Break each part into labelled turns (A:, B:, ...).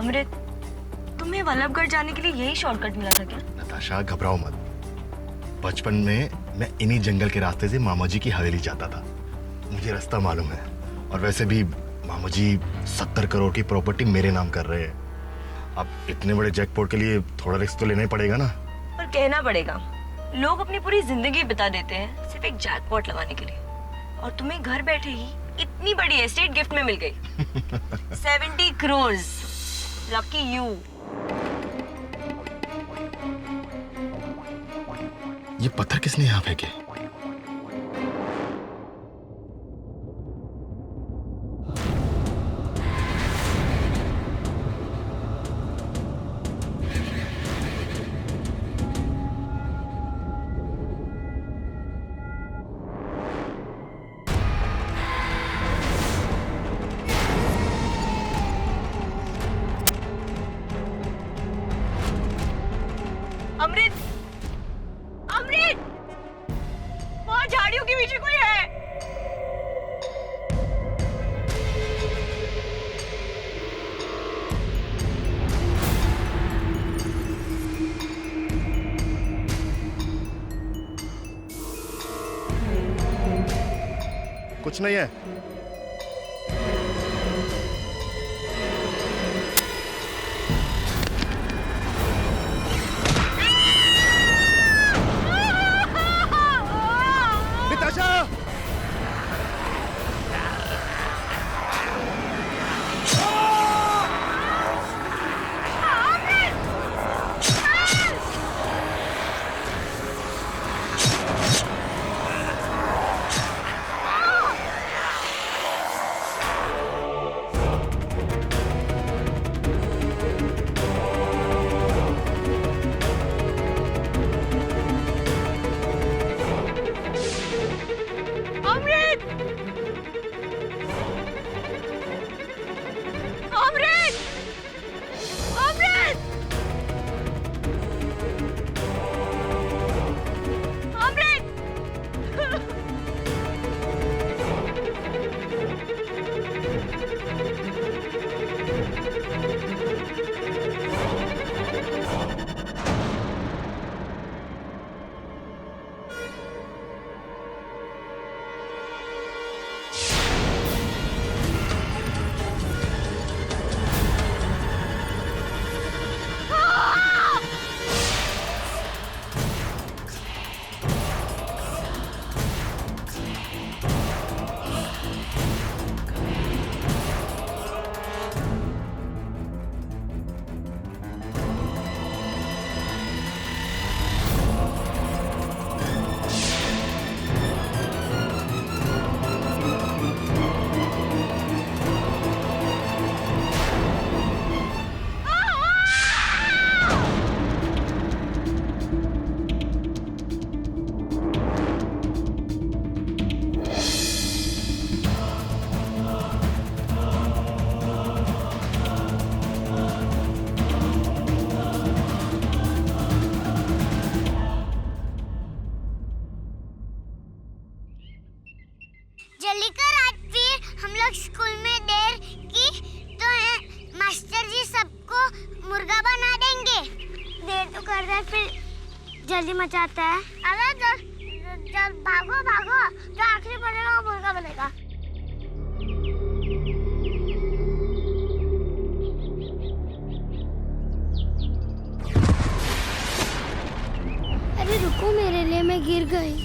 A: अमृत, तुम्हें वल्लभगढ़ जाने के लिए यही शॉर्टकट मिला था क्या?
B: नताशा घबराओ मत। बचपन में मैं इन्हीं जंगल के रास्ते से मामा जी की हवेली जाता था, मुझे रास्ता मालूम है। और वैसे भी मामा जी 70 करोड़ की प्रॉपर्टी मेरे नाम कर रहे हैं। अब इतने बड़े जैकपॉट के लिए थोड़ा रिस्क तो लेना ही पड़ेगा ना।
A: पर कहना पड़ेगा, लोग अपनी पूरी जिंदगी बिता देते हैं सिर्फ एक जैकपॉट लगाने के लिए, और तुम्हें घर बैठे ही इतनी बड़ी एस्टेट गिफ्ट में मिल गई। 70 करोड़। Lucky you.
B: ये पत्थर किसने यहाँ फेंके?
A: अमृत, अमृत, वहाँ झाड़ियों के पीछे कोई है।
B: कुछ नहीं है। नताशा!
A: अमृत! अमृत! अमृत! अमृत!
C: जल्दी कर, आज फिर हम लोग स्कूल में देर की तो मास्टर जी सबको मुर्गा बना देंगे। देर तो कर रहे फिर जल्दी मचाता है। अरे जल भागो भागो, जो आखिरी बनेगा वो मुर्गा बनेगा। अरे रुको, मेरे लिए मैं गिर गई।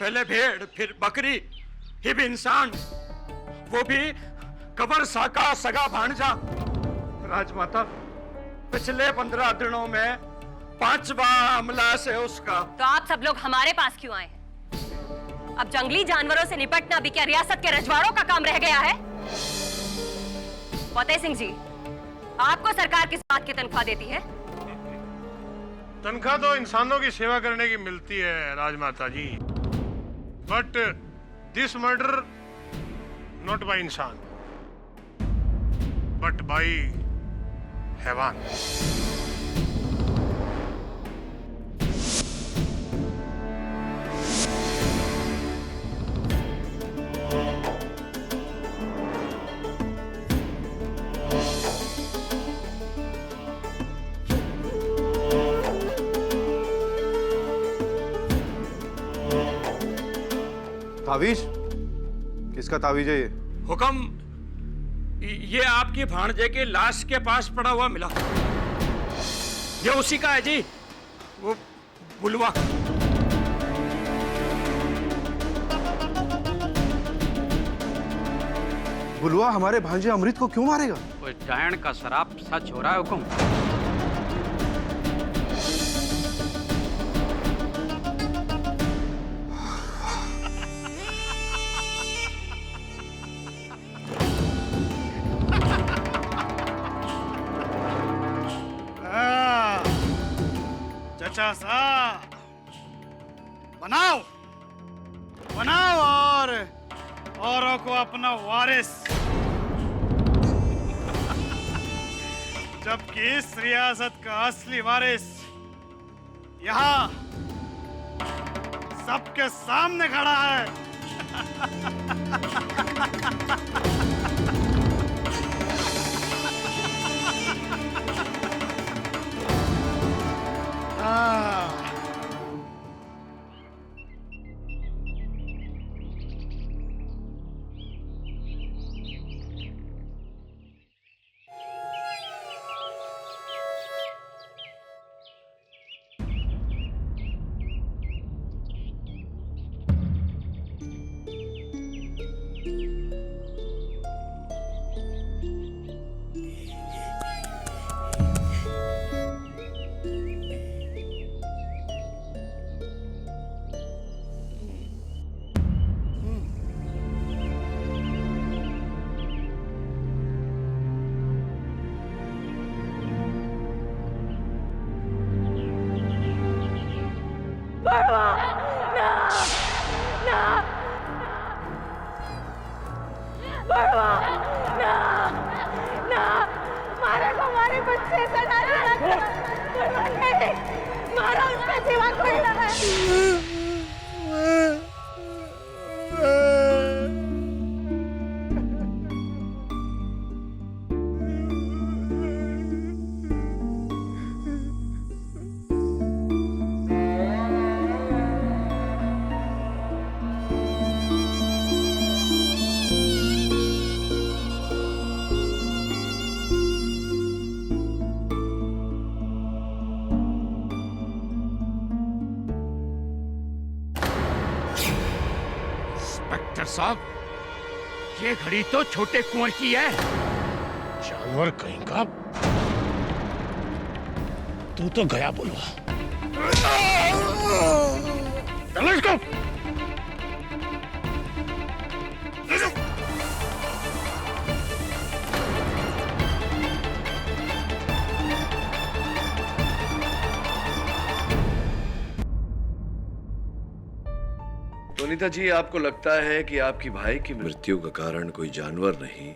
D: पहले भेड़ फिर बकरी फिर इंसान, वो भी कबर सा का सगा भांजा। राजमाता, पिछले 15 दिनों में 5वां हमला से उसका।
A: तो आप सब लोग हमारे पास क्यों आए? अब जंगली जानवरों से निपटना भी क्या रियासत के रजवाड़ों का काम रह गया है? फतेह सिंह जी, आपको सरकार किस बात की तनख्वाह देती है?
E: तनख्वाह तो इंसानों की सेवा करने की मिलती है Rajmata ji, but this murder not by इंसान बट बाय हैवान।
F: तावीज? किसका तावीज है ये?
D: हुक्म, ये आपकी भांजे के लाश के पास पड़ा हुआ मिला। ये उसी का है जी, वो बुलवा।
F: बुलवा हमारे भांजे अमृत को क्यों मारेगा?
G: कोई डायन का शराब सच हो रहा है हुक्म।
H: चचा सा बनाओ बनाओ और औरों को अपना वारिस। जबकि इस रियासत का असली वारिस यहाँ सबके सामने खड़ा है।
D: इंस्पेक्टर साहब, ये घड़ी तो छोटे कुंवर की है।
E: जानवर कहीं का। तू तो गया बुलवा। चलो इसको।
I: सुनीता जी, आपको लगता है कि आपकी भाई की मृत्यु का कारण कोई जानवर नहीं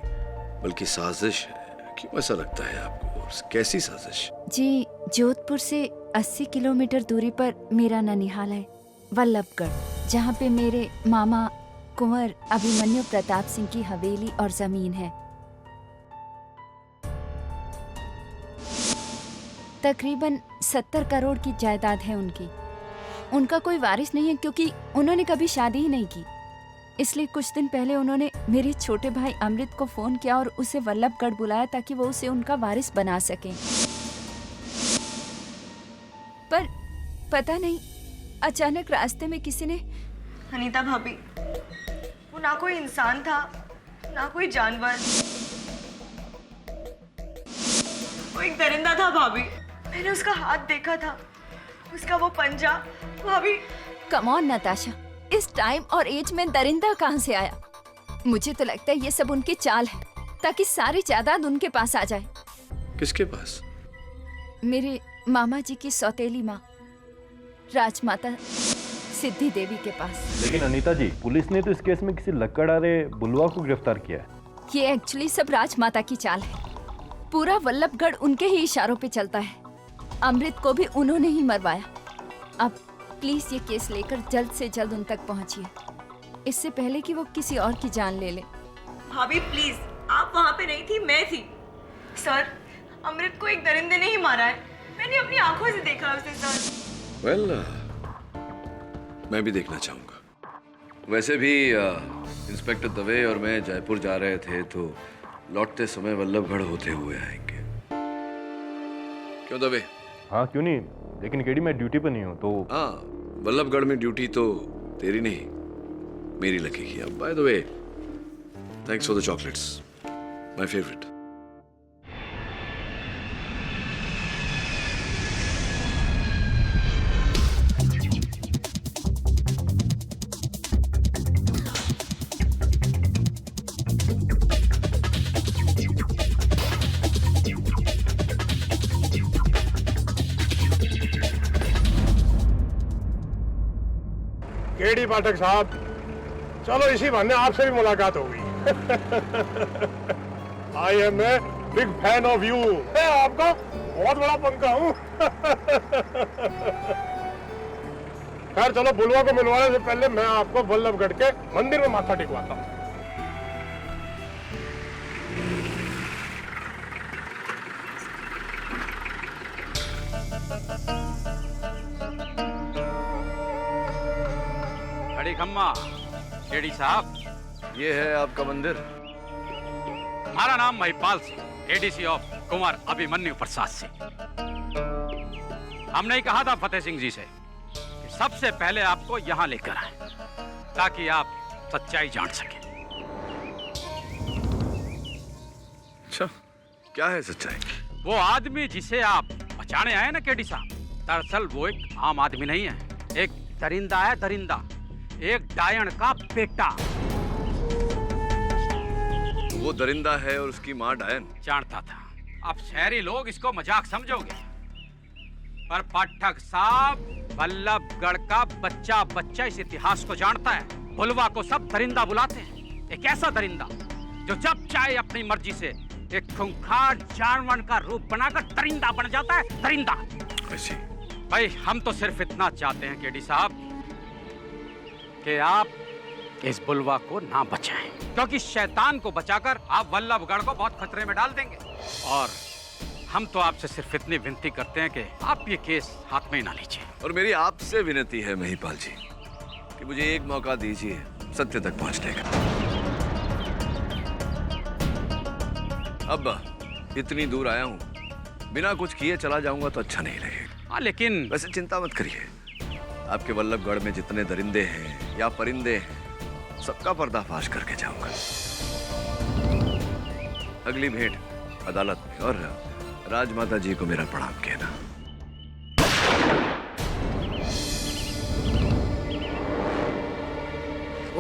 I: बल्कि साजिश है, क्यों ऐसा लगता है आपको? कैसी साजिश?
J: जी, जोधपुर से 80 किलोमीटर दूरी पर मेरा ननिहाल है, वल्लभगढ़, जहाँ पे मेरे मामा कुंवर अभिमन्यु प्रताप सिंह की हवेली और जमीन है। तकरीबन 70 करोड़ की जायदाद है उनकी। उनका कोई वारिस नहीं है क्योंकि उन्होंने कभी शादी ही नहीं की। इसलिए कुछ दिन पहले उन्होंने मेरे छोटे भाई अमृत को फोन किया और उसे वल्लभगढ़ बुलाया ताकि वो उसे उनका वारिस बना सके। पर पता नहीं, अचानक रास्ते में किसी ने
A: अनीता भाभी, वो ना कोई इंसान था ना कोई जानवर, वो एक दरिंदा था भाभी। मैंने उसका हाथ देखा था, उसका वो पंजा। भाभी
J: कम ऑन नताशा, इस टाइम और एज में दरिंदा कहाँ से आया? मुझे तो लगता है ये सब उनकी चाल है ताकि सारी जायदाद उनके पास आ जाए।
I: किसके पास?
J: मेरे मामा जी की सौतेली माँ राजमाता सिद्धि देवी के पास।
K: लेकिन अनीता जी, पुलिस ने तो इस केस में किसी लक्कड़हारे बुलवा को गिरफ्तार किया है।
J: ये एक्चुअली सब राजमाता की चाल है। पूरा वल्लभगढ़ उनके ही इशारों पे चलता है। अमृत को भी उन्होंने ही मरवाया। अब प्लीज ये केस लेकर जल्द से जल्द उन तक पहुंचिए, इससे पहले कि वो किसी और की जान ले ले।
A: भाभी प्लीज, आप वहाँ पे नहीं थी, मैं थी। सर, अमृत को एक दरिंदे ने ही मारा है। मैंने अपनी आंखों से देखा उसे सर।
I: वेल, मैं भी देखना चाहूंगा। वैसे भी इंस्पेक्टर दवे और मैं जयपुर जा रहे थे, तो लौटते समय वल्लभगढ़ होते हुए आएंगे। क्यों दवे?
K: हाँ क्यों नहीं, लेकिन केडी मैं ड्यूटी पर नहीं हूँ तो।
I: हाँ, वल्लभगढ़ में ड्यूटी तो तेरी नहीं मेरी लगेगी। अब by the way, thanks for the chocolates, my favourite.
E: KD Pathak साहब, चलो इसी बहाने आपसे भी मुलाकात हो गई। I am a big fan of you. मैं आपका बहुत बड़ा पंखा हूँ। खैर चलो, बुलवा को मिलवाने से पहले मैं आपको वल्लभगढ़ के मंदिर में माथा टेकवाता हूँ।
G: खड़ी खम्मा, केडी साहब,
I: ये है आपका मंदिर।
G: हमारा नाम महिपाल सिंह, एडीसी ऑफ कुंवर अभिमन्यु प्रसाद से। हमने ही कहा था फतेह सिंह जी से कि सबसे पहले आपको यहाँ लेकर आए ताकि आप सच्चाई जान सकें।
I: अच्छा, क्या है सच्चाई?
G: वो आदमी जिसे आप बचाने आए ना केडी साहब, दरअसल वो एक आम आदमी नहीं है, एक दरिंदा है, दरिंदा, एक डायन का बेटा।
I: वो दरिंदा है और उसकी माँ डायन।
G: जानता था। अब शहरी लोग इसको मजाक समझोगे, पर पाठक साहब, वल्लभगढ़ का बच्चा बच्चा इस इतिहास को जानता है। बुलवा को सब दरिंदा बुलाते हैं। एक ऐसा दरिंदा जो जब चाहे अपनी मर्जी से एक खूंखार जानवर का रूप बनाकर दरिंदा बन जाता है। दरिंदा।
I: ऐसी
G: भाई, हम तो सिर्फ इतना चाहते हैं केडी साहब कि आप इस बुलवा को ना बचाएं, क्योंकि शैतान को बचाकर आप वल्लभगढ़ को बहुत खतरे में डाल देंगे। और हम तो आपसे सिर्फ इतनी विनती करते हैं कि आप ये केस हाथ में ही ना लीजिए।
I: और मेरी आपसे विनती है महिपाल जी कि मुझे एक मौका दीजिए सत्य तक पहुंचने का। अब इतनी दूर आया हूं, बिना कुछ किए चला जाऊंगा तो अच्छा नहीं लगेगा।
G: हाँ, लेकिन
I: वैसे चिंता मत करिए, आपके वल्लभगढ़ में जितने दरिंदे हैं या परिंदे हैं, सबका पर्दाफाश करके जाऊंगा। अगली भेंट अदालत में, और राजमाता जी को मेरा प्रणाम कहना।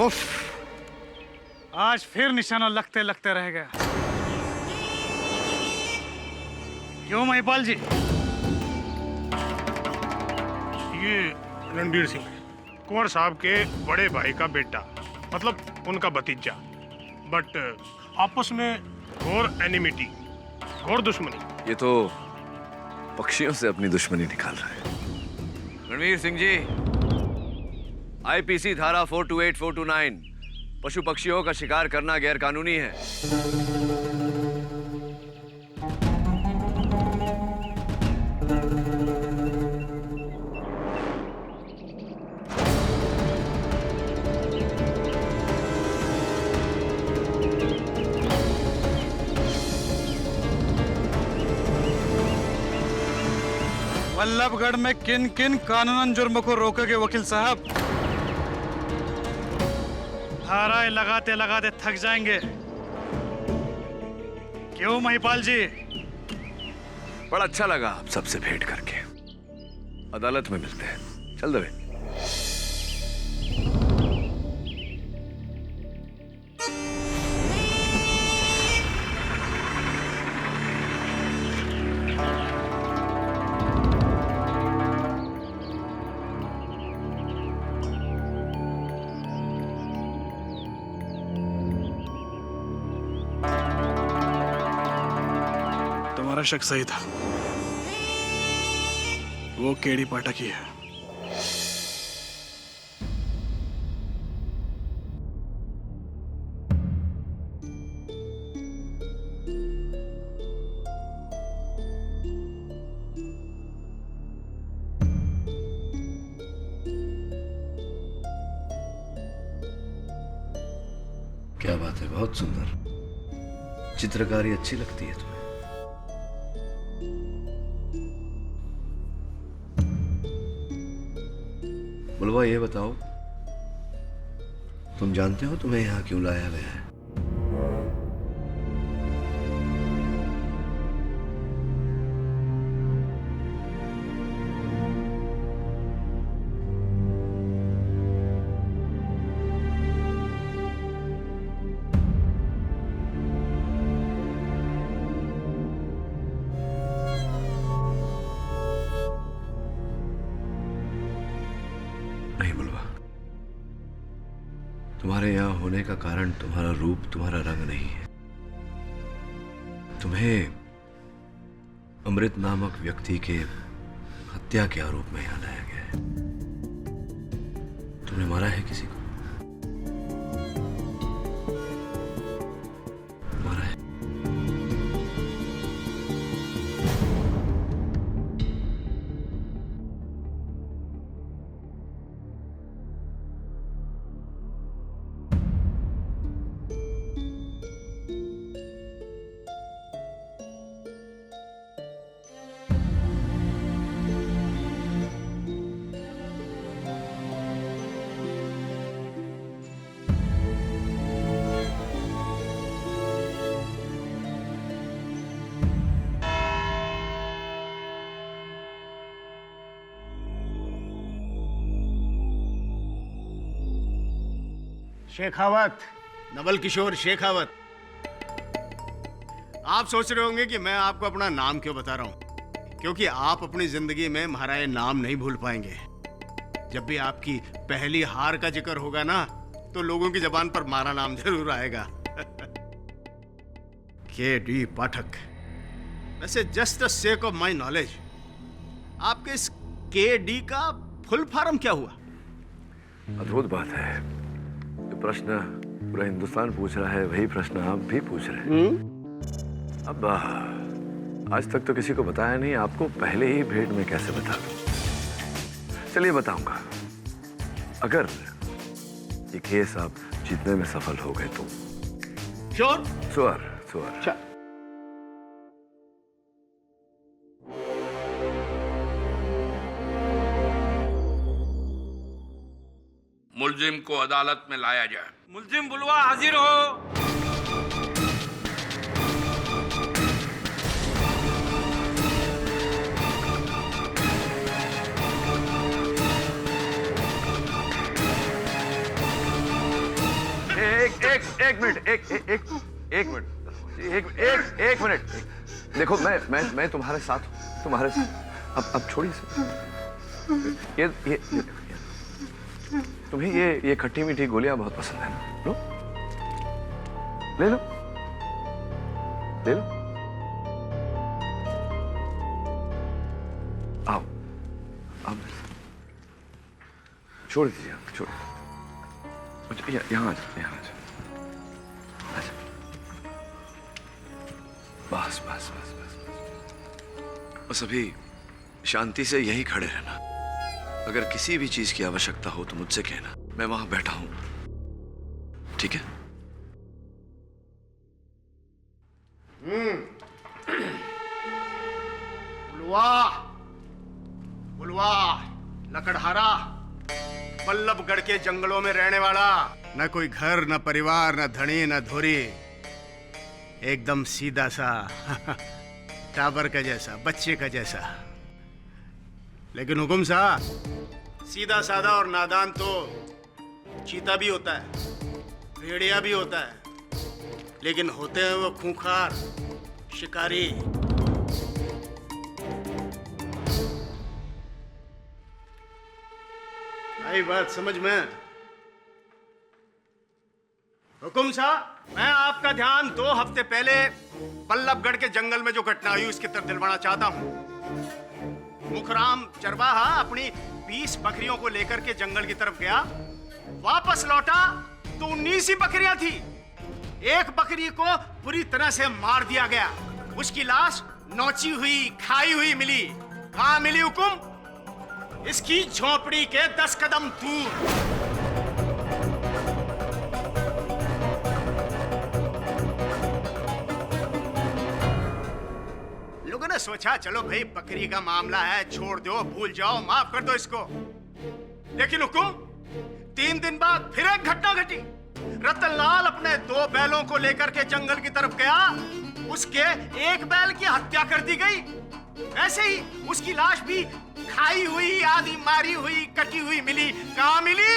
H: उफ, आज फिर निशाना लगते लगते रह गया। क्यों महिपाल जी?
E: ये रणबीर सिंह कुंवर साहब के बड़े भाई का बेटा, मतलब उनका भतीजा, बट आपस में घोर एनिमिटी, घोर दुश्मनी।
I: ये तो पक्षियों से अपनी दुश्मनी निकाल रहा है। रणवीर सिंह जी, आईपीसी धारा 428, 429, पशु पक्षियों का शिकार करना गैर कानूनी है।
H: वल्लभगढ़ में किन किन कानूनन जुर्म को रोकोगे वकील साहब? धाराएं लगाते लगाते थक जाएंगे। क्यों महिपाल जी?
I: बड़ा अच्छा लगा आप सबसे भेंट करके। अदालत में मिलते हैं। चल दवे।
H: तुम्हारा शक सही था, वो केडी पाठक ही है।
I: क्या बात है, बहुत सुंदर। चित्रकारी अच्छी लगती है तुम्हें। बुलवा, ये बताओ, तुम जानते हो तुम्हें यहां क्यों लाया गया है? नहीं बुलवा, तुम्हारे यहां होने का कारण तुम्हारा रूप, तुम्हारा रंग नहीं है। तुम्हें अमृत नामक व्यक्ति के हत्या के आरोप में यहां लाया गया है। तुमने मारा है किसी को? मारा है?
H: शेखावत, नवल किशोर शेखावत। आप सोच रहे होंगे कि मैं आपको अपना नाम क्यों बता रहा हूं, क्योंकि आप अपनी जिंदगी में हमारा ये नाम नहीं भूल पाएंगे। जब भी आपकी पहली हार का जिक्र होगा ना, तो लोगों की जबान पर हमारा नाम जरूर आएगा। के.डी. पाठक। वैसे just the sake of my knowledge, आपके इस के.डी. का फुल फॉर्म क्या हुआ?
I: अद्भुत बात है। जो प्रश्न पूरा हिंदुस्तान पूछ रहा है, वही प्रश्न आप भी पूछ रहे हैं। अब आज तक तो किसी को बताया नहीं, आपको पहले ही भेंट में कैसे बता दूं? चलिए बताऊंगा। अगर ये केस आप जीतने में सफल हो गए तो।
H: श्योर?
I: Sure, sure.
H: अच्छा।
D: मुलजिम को अदालत में लाया जाए। मुलजिम बुलवा हाजिर हो।
I: एक मिनट, एक मिनट, एक मिनट। देखो, मैं तुम्हारे साथ हूं, तुम्हारे साथ। अब छोड़िए से। ये तुम्हें ये खट्टी मीठी गोलियां बहुत पसंद है ना? लो, ले लो, ले लो। आओ, आओ। छोड़ दीजिए, आप छोड़। यहाँ आ जाओ, यहाँ आ जाओ। बस बस बस बस बस बस अभी शांति से यही खड़े रहना। अगर किसी भी चीज की आवश्यकता हो तो मुझसे कहना, मैं वहां बैठा हूं। ठीक है?
H: बुलवा, बुलवा, लकड़हारा, बल्लभगढ़ के जंगलों में रहने वाला, न कोई घर, न परिवार, न धनी, न धोरी, एकदम सीधा सा टाबर का जैसा, बच्चे का जैसा। लेकिन हुकुम सा, सीधा साधा और नादान तो चीता भी होता है, भेड़िया भी होता है, लेकिन होते हैं वो खूंखार शिकारी। आई बात समझ में? हुकुम साहब, मैं आपका ध्यान 2 हफ्ते पहले बल्लभगढ़ के जंगल में जो घटना हुई उसकी तरफ दिलवाना चाहता हूँ। मुखराम चरवाहा अपनी 20 बकरियों को लेकर के जंगल की तरफ गया, वापस लौटा तो 19 ही बकरियां थी। एक बकरी को पूरी तरह से मार दिया गया, उसकी लाश नोची हुई, खाई हुई मिली। कहाँ मिली हुकुम? इसकी झोपड़ी के 10 कदम दूर। लोगों ने सोचा चलो भाई बकरी का मामला है, छोड़ दो, भूल जाओ, माफ कर दो इसको। लेकिन हुकुम, 3 दिन बाद फिर एक घटना घटी। रतनलाल अपने 2 बैलों को लेकर के जंगल की तरफ गया, उसके एक बैल की हत्या कर दी गई। ऐसे ही उसकी लाश भी खाई हुई, आधी मारी हुई, कटी हुई मिली। कहाँ मिली?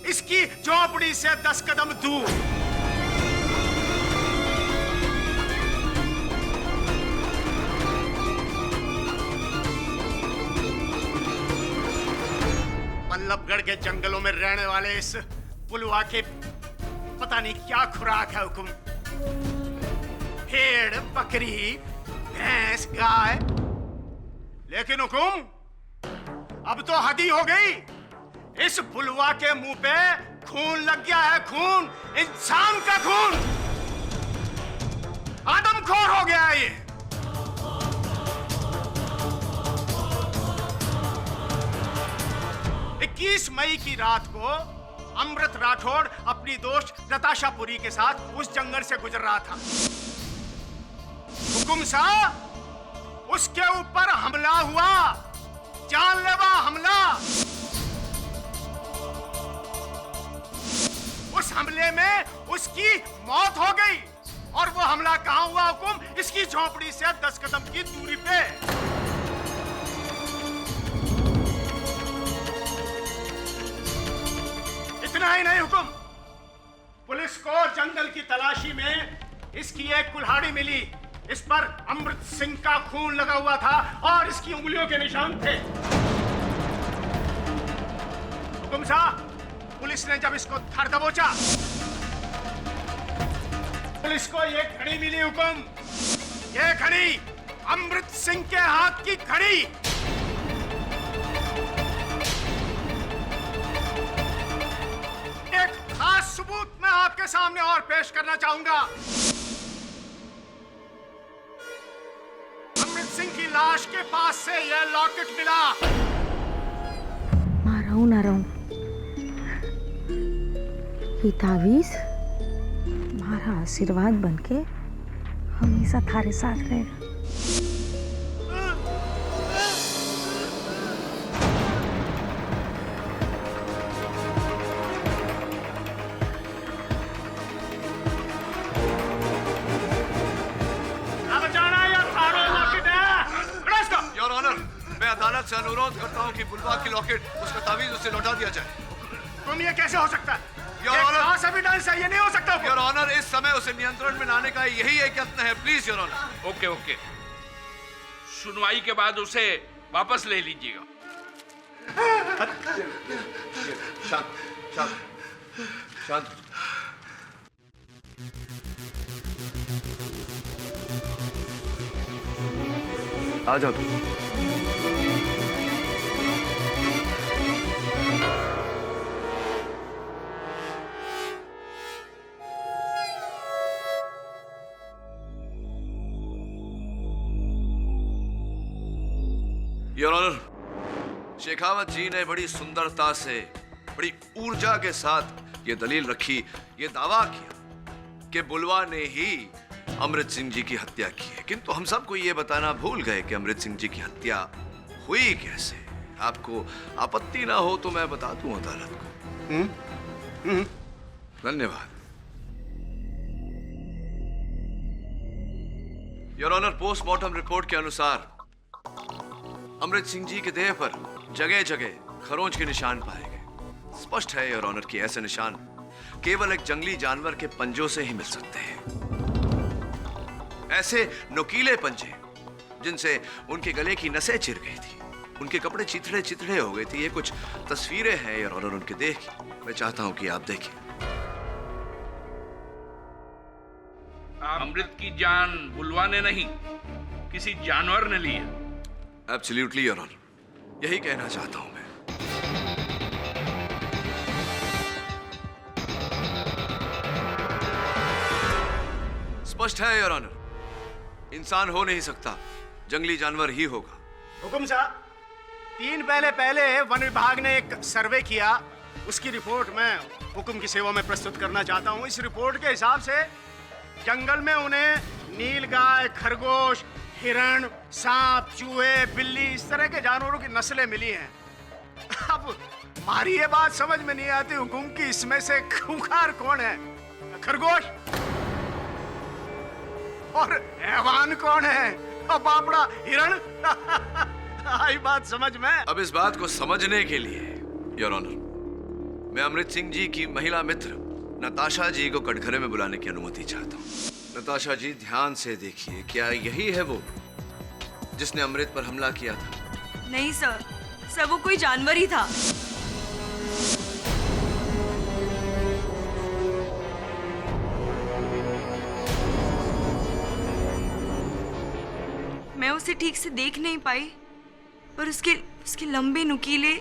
H: इसकी झोपड़ी से 10 कदम दूर। बल्लभगढ़ के जंगलों में रहने वाले इस बुलवा के पता नहीं क्या खुराक है हुकुम। भेड़, बकरी, भैंस, गाय। लेकिन हुकुम, अब तो हद ही हो गई। इस बुलवा के मुंह पे खून लग गया है, खून, इंसान का खून। आदमखोर हो गया है ये। 21 मई की रात को अमृत राठौड़ अपनी दोस्त नताशापुरी के साथ उस जंगल से गुजर रहा था। हुकुम साहब, उसके ऊपर हमला हुआ, जानलेवा हमला। उस हमले में उसकी मौत हो गई। और वो हमला कहां हुआ हुकुम? इसकी झोपड़ी से 10 कदम की दूरी पे। इतना ही नहीं हुकुम, पुलिस को जंगल की तलाशी में इसकी एक कुल्हाड़ी मिली। इस पर अमृत सिंह का खून लगा हुआ था और इसकी उंगलियों के निशान थे। हुकुम साहब, पुलिस ने जब इसको धर दबोचा, पुलिस को ये घड़ी मिली हुकुम। ये घड़ी अमृत सिंह के हाथ की घड़ी। एक खास सबूत मैं आपके सामने और पेश करना चाहूंगा। अमृत सिंह की लाश के पास से यह लॉकेट मिला।
L: मां रहूं ना रहूं, ये तावीज तुम्हारा आशीर्वाद बनके हमेशा थारे साथ रहेगा।
I: अदालत से अनुरोध करता हूं कि बुलवा की लॉकेट, उसका तावीज उसे लौटा दिया जाए।
H: तुम ये कैसे हो सकता है?
I: योर ऑनर,
H: एविडेंस है, ये नहीं हो सकता।
I: योर ऑनर, इस समय उसे नियंत्रण में लाने का यही एक यत्न है। Please your honour.
M: Okay okay, सुनवाई के बाद उसे वापस ले लीजिएगा।
I: शांत शांत शांत। आ जाओ तुम। योर ऑनर, शेखावत जी ने बड़ी सुंदरता से, बड़ी ऊर्जा के साथ ये दलील रखी, ये दावा किया कि बुलवा ने ही अमृत सिंह जी की हत्या की है। किंतु हम सबको ये बताना भूल गए कि अमृत सिंह जी की हत्या हुई कैसे। आपको आपत्ति ना हो तो मैं बता दूं अदालत को। धन्यवाद। योर ऑनर, पोस्टमार्टम रिपोर्ट के अनुसार अमृत सिंह जी के देह पर जगह जगह खरोंच के निशान पाए गए। स्पष्ट है योर ऑनर कि ऐसे निशान केवल एक जंगली जानवर के पंजों से ही मिल सकते हैं। ऐसे नुकीले पंजे जिनसे उनके गले की नसें चिर गई थी, उनके कपड़े चिथड़े चिथड़े हो गए थे। ये कुछ तस्वीरें हैं योर ऑनर उनके देह की, मैं चाहता हूं कि आप देखें।
M: अमृत की जान बुलवा ने नहीं, किसी जानवर ने ली है।
I: एब्सोल्युटली योर ऑनर, यही कहना चाहता हूं मैं। स्पष्ट है योर ऑनर, इंसान हो नहीं सकता, जंगली जानवर ही होगा।
H: हुकुम साहब, 3 पहले वन विभाग ने एक सर्वे किया, उसकी रिपोर्ट मैं हुकुम की सेवा में प्रस्तुत करना चाहता हूँ। इस रिपोर्ट के हिसाब से जंगल में उन्हें नीलगाय, खरगोश, हिरण, सांप, चूहे, बिल्ली, इस तरह के जानवरों की नस्लें मिली हैं। अब हमारी ये बात समझ में नहीं आती हुकुम की, इसमें से खूंखार कौन है? खरगोश? और हैवान कौन है? बापड़ा, हिरण? आई बात समझ में?
I: अब इस बात को समझने के लिए योर ऑनर, मैं अमृत सिंह जी की महिला मित्र नताशा जी को कटघरे में बुलाने की अनुमति चाहता हूँ। नताशा जी, ध्यान से देखिए, क्या यही है वो जिसने अमृत पर हमला किया था?
A: नहीं सर, वो कोई जानवर ही था। मैं उसे ठीक से देख नहीं पाई, पर उसके लंबे नुकीले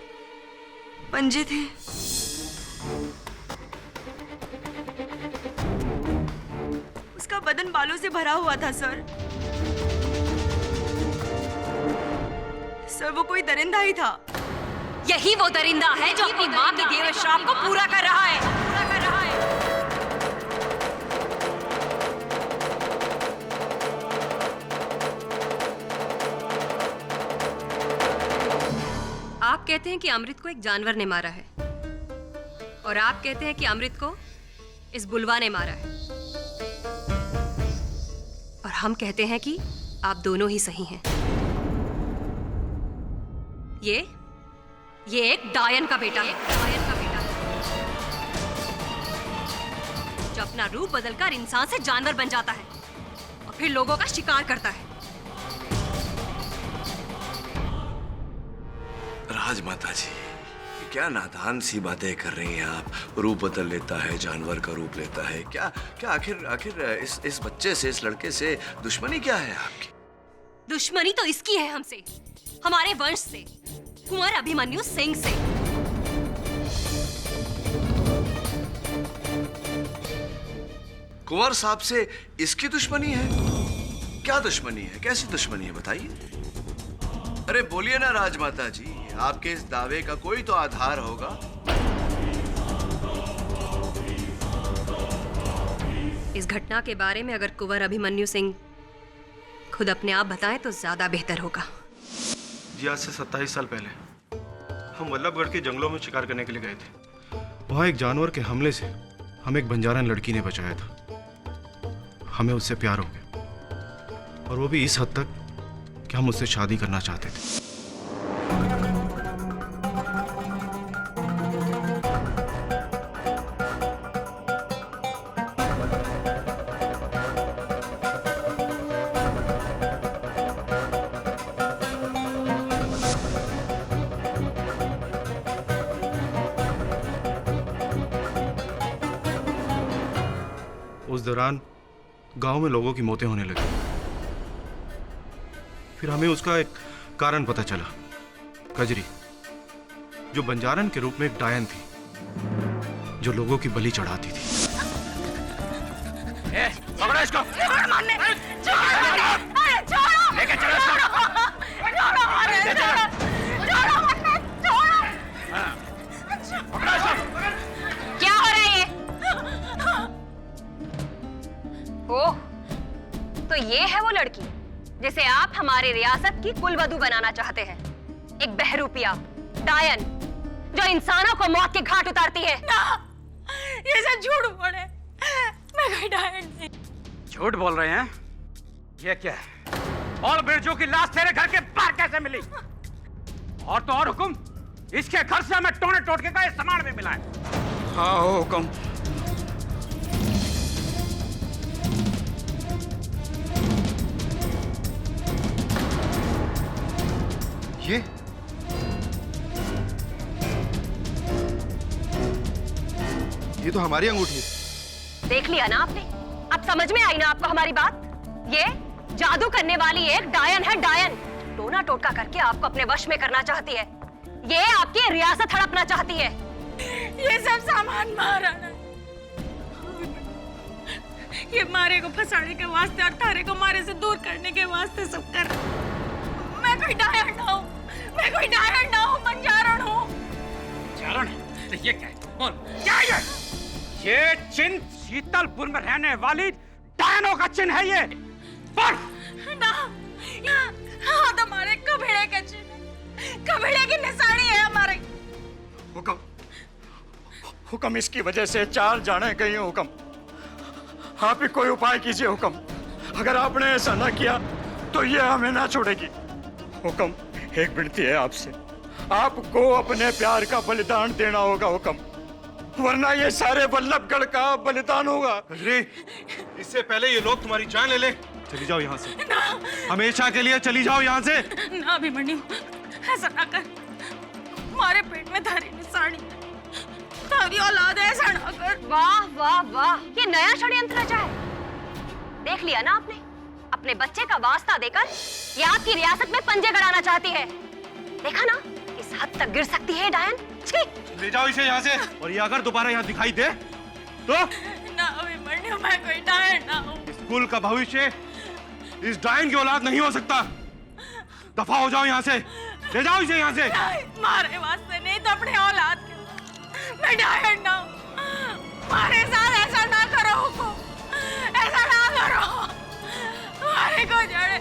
A: पंजे थे। उसका बदन बालों से भरा हुआ था सर। वो कोई दरिंदा ही था।
N: यही वो दरिंदा है जो अपनी माँ के दिए हुए श्राप को पूरा कर रहा है। आप कहते हैं कि अमृत को एक जानवर ने मारा है, और आप कहते हैं कि अमृत को इस बुलवा ने मारा है, और हम कहते हैं कि आप दोनों ही सही हैं। ये एक डायन का बेटा है, जो अपना रूप बदलकर इंसान से जानवर बन जाता है और फिर लोगों का शिकार करता है।
I: राजमाता जी, क्या नादान सी बातें कर रही हैं आप। रूप बदल लेता है, जानवर का रूप लेता है। क्या आखिर इस बच्चे से, इस लड़के से दुश्मनी क्या है आपकी?
N: दुश्मनी तो इसकी है हमसे, हमारे वंश से, कुंवर अभिमन्यु सिंह से।
I: कुंवर साहब से इसकी दुश्मनी है? क्या दुश्मनी है, कैसी दुश्मनी है, बताइए। अरे बोलिए ना राजमाता जी, आपके इस दावे का कोई तो आधार होगा।
N: इस घटना के बारे में अगर कुंवर अभिमन्यु सिंह खुद अपने आप बताएं तो ज्यादा बेहतर होगा।
F: जी, आज से 27 साल पहले हम वल्लभगढ़ के जंगलों में शिकार करने के लिए गए थे। वहाँ एक जानवर के हमले से हमें एक बंजारन लड़की ने बचाया था। हमें उससे प्यार हो गया, और वो भी इस हद तक कि हम उससे शादी करना चाहते थे। उस दौरान गांव में लोगों की मौतें होने लगी। फिर हमें उसका एक कारण पता चला। कजरी, जो बंजारन के रूप में एक डायन थी, जो लोगों की बलि चढ़ाती थी।
D: पकड़ो इसको। लेके चलो
N: क्या हो रहा है ये? ओह, तो ये है वो लड़की जिसे आप हमारी रियासत की कुलवधू बनाना चाहते हैं। एक बहरूपिया डायन जो इंसानों को मौत के घाट उतारती है।
A: ना, ये सब झूठ बोल है। मैं कोई डायन नहीं।
G: झूठ बोल रहे हैं? ये क्या है? और बिरजू की लाश तेरे घर के बाहर कैसे मिली? और तो और हुकुम, इसके घर से हमें टोने टोटके का ये सामान भी मिला है।
D: हाँ हुकुम।
F: ये तो हमारी अंगूठी है।
N: देख लिया ना आपने? अब समझ में आई ना आपको हमारी बात? ये जादू करने वाली एक डायन है, डायन। टोना टोटका करके आपको अपने वश में करना चाहती है। ये आपकी रियासत हड़पना चाहती है।
A: ये सब सामान महाराणा, ये मारे को फंसाने के वास्ते और तारे को मारे से दूर करने के वास्ते सब कर। मैं कोई डायन ना हूँ, मैं कोई डायन ना हूँ, बंजारण हूँ।
G: चारण? तो ये क्या है? बोल, क्या है ये चिन्ह? शीतलपुर में रहने वाली डायनों का चिन्ह है ये। बोल।
A: ना, हाँ तो हमारे कबीले के चिन्ह, कबीले की निशानी है हमारे।
D: हुक्म, हुक्म, इसकी वजह से 4 जाने गई हो हुक्म। आप ही कोई उपाय कीजिए हुक्म। अगर आपने ऐसा ना किया तो ये हमें ना छोड़ेगी। हुक्म, एक विनती है आपसे, आपको अपने प्यार का बलिदान देना होगा हुक्म, वरना ये सारे वल्लभगढ़ का बलिदान होगा।
F: कजरी, इससे पहले ये लोग तुम्हारी जान ले ले। चली जाओ यहाँ से, हमेशा के लिए चली जाओ यहाँ से।
A: ना अभिमन्यु, ऐसा ना कर। हमारे पेट में धारी निशानी है, तारी औलाद है, ऐसा ना कर।
N: वाह वाह वाह, ये नया षड्यंत्र रचा है। देख लिया ना आपने? अपने बच्चे का वास्ता देकर ये आपकी रियासत में पंजे गड़ाना चाहती है। देखा ना, इस हद तक गिर सकती है डायन। छी!
F: ले जाओ इसे यहाँ से, और ये अगर दोबारा यहाँ दिखाई दे तो
A: ना अभिमन्यु, मैं कोई डायन ना हूँ।
F: स्कूल का भविष्य इस डायन की औलाद नहीं हो सकता। दफा हो जाओ यहाँ से, ले जाओ इसे यहाँ से।
A: मारे वास्ते नहीं तो अपने औलाद के। मैं डायन ना हूँ, मारे साथ ऐसा ना करो हुकुम, ऐसा ना करो। मारे को जड़े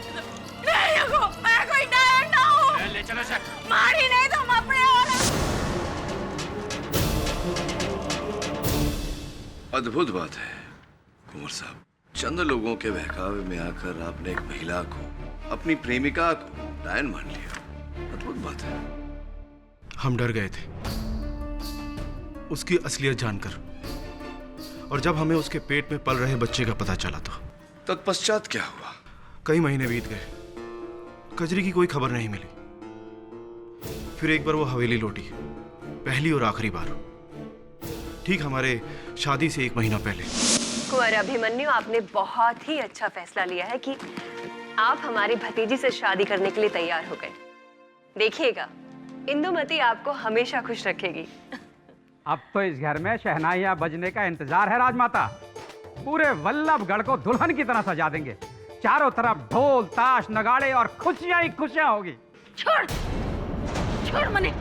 A: नहीं हुकुम, मैं कोई डायन ना हूँ।
G: ले चलो सर।
A: मारी नहीं तो हम अपने औलाद।
I: अद्भुत बात है कुंवर साहब, चंद लोगों के बहकावे में आकर आपने एक महिला को, अपनी प्रेमिका को डायन मान लिया। अद्भुत बात है।
F: हम डर गए थे उसकी असलियत जानकर, और जब हमें उसके पेट में पल रहे बच्चे का पता चला था।
I: तत्पश्चात क्या हुआ?
F: कई महीने बीत गए, कजरी की कोई खबर नहीं मिली। फिर एक बार वो हवेली लौटी, पहली और आखिरी बार, ठीक हमारे शादी से 1 महीना पहले।
N: कुंवर अभिमन्यु, आपने बहुत ही अच्छा फैसला लिया है कि आप हमारी भतीजी से शादी करने के लिए तैयार हो गए। देखिएगा, इंदुमती आपको हमेशा खुश रखेगी।
G: अब तो इस घर में शहनाइयां बजने का इंतजार है राजमाता। पूरे वल्लभगढ़ को दुल्हन की तरह सजा देंगे। चारों तरफ ढोल ताश नगाड़े और खुशियां ही खुशियां होगी।
A: छोड़, छोड़ मने।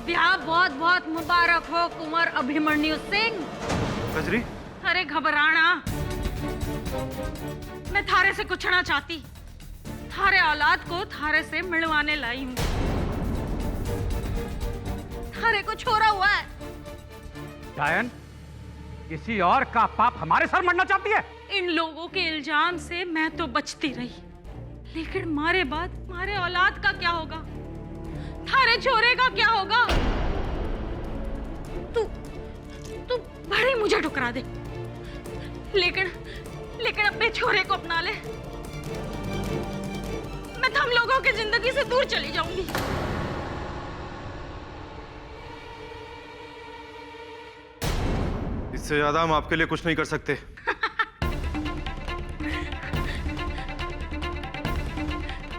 A: ब्याह बहुत बहुत मुबारक हो कुंवर अभिमन्यु सिंह।
F: कजरी,
A: अरे घबराना, मैं थारे से कुछ ना चाहती। थारे औलाद को थारे से मिलवाने लाई हूँ। थारे को छोड़ा हुआ है।
G: डायन, किसी और का पाप हमारे सर मरना चाहती है?
A: इन लोगों के इल्जाम से मैं तो बचती रही, लेकिन मारे बाद मारे औलाद का क्या होगा? थारे छोरे का क्या होगा? तू बड़े मुझे ठुकरा दे, लेकिन अपने छोरे को अपना ले। मैं तुम लोगों की जिंदगी से दूर चली जाऊंगी।
F: इससे ज्यादा हम आपके लिए कुछ नहीं कर सकते।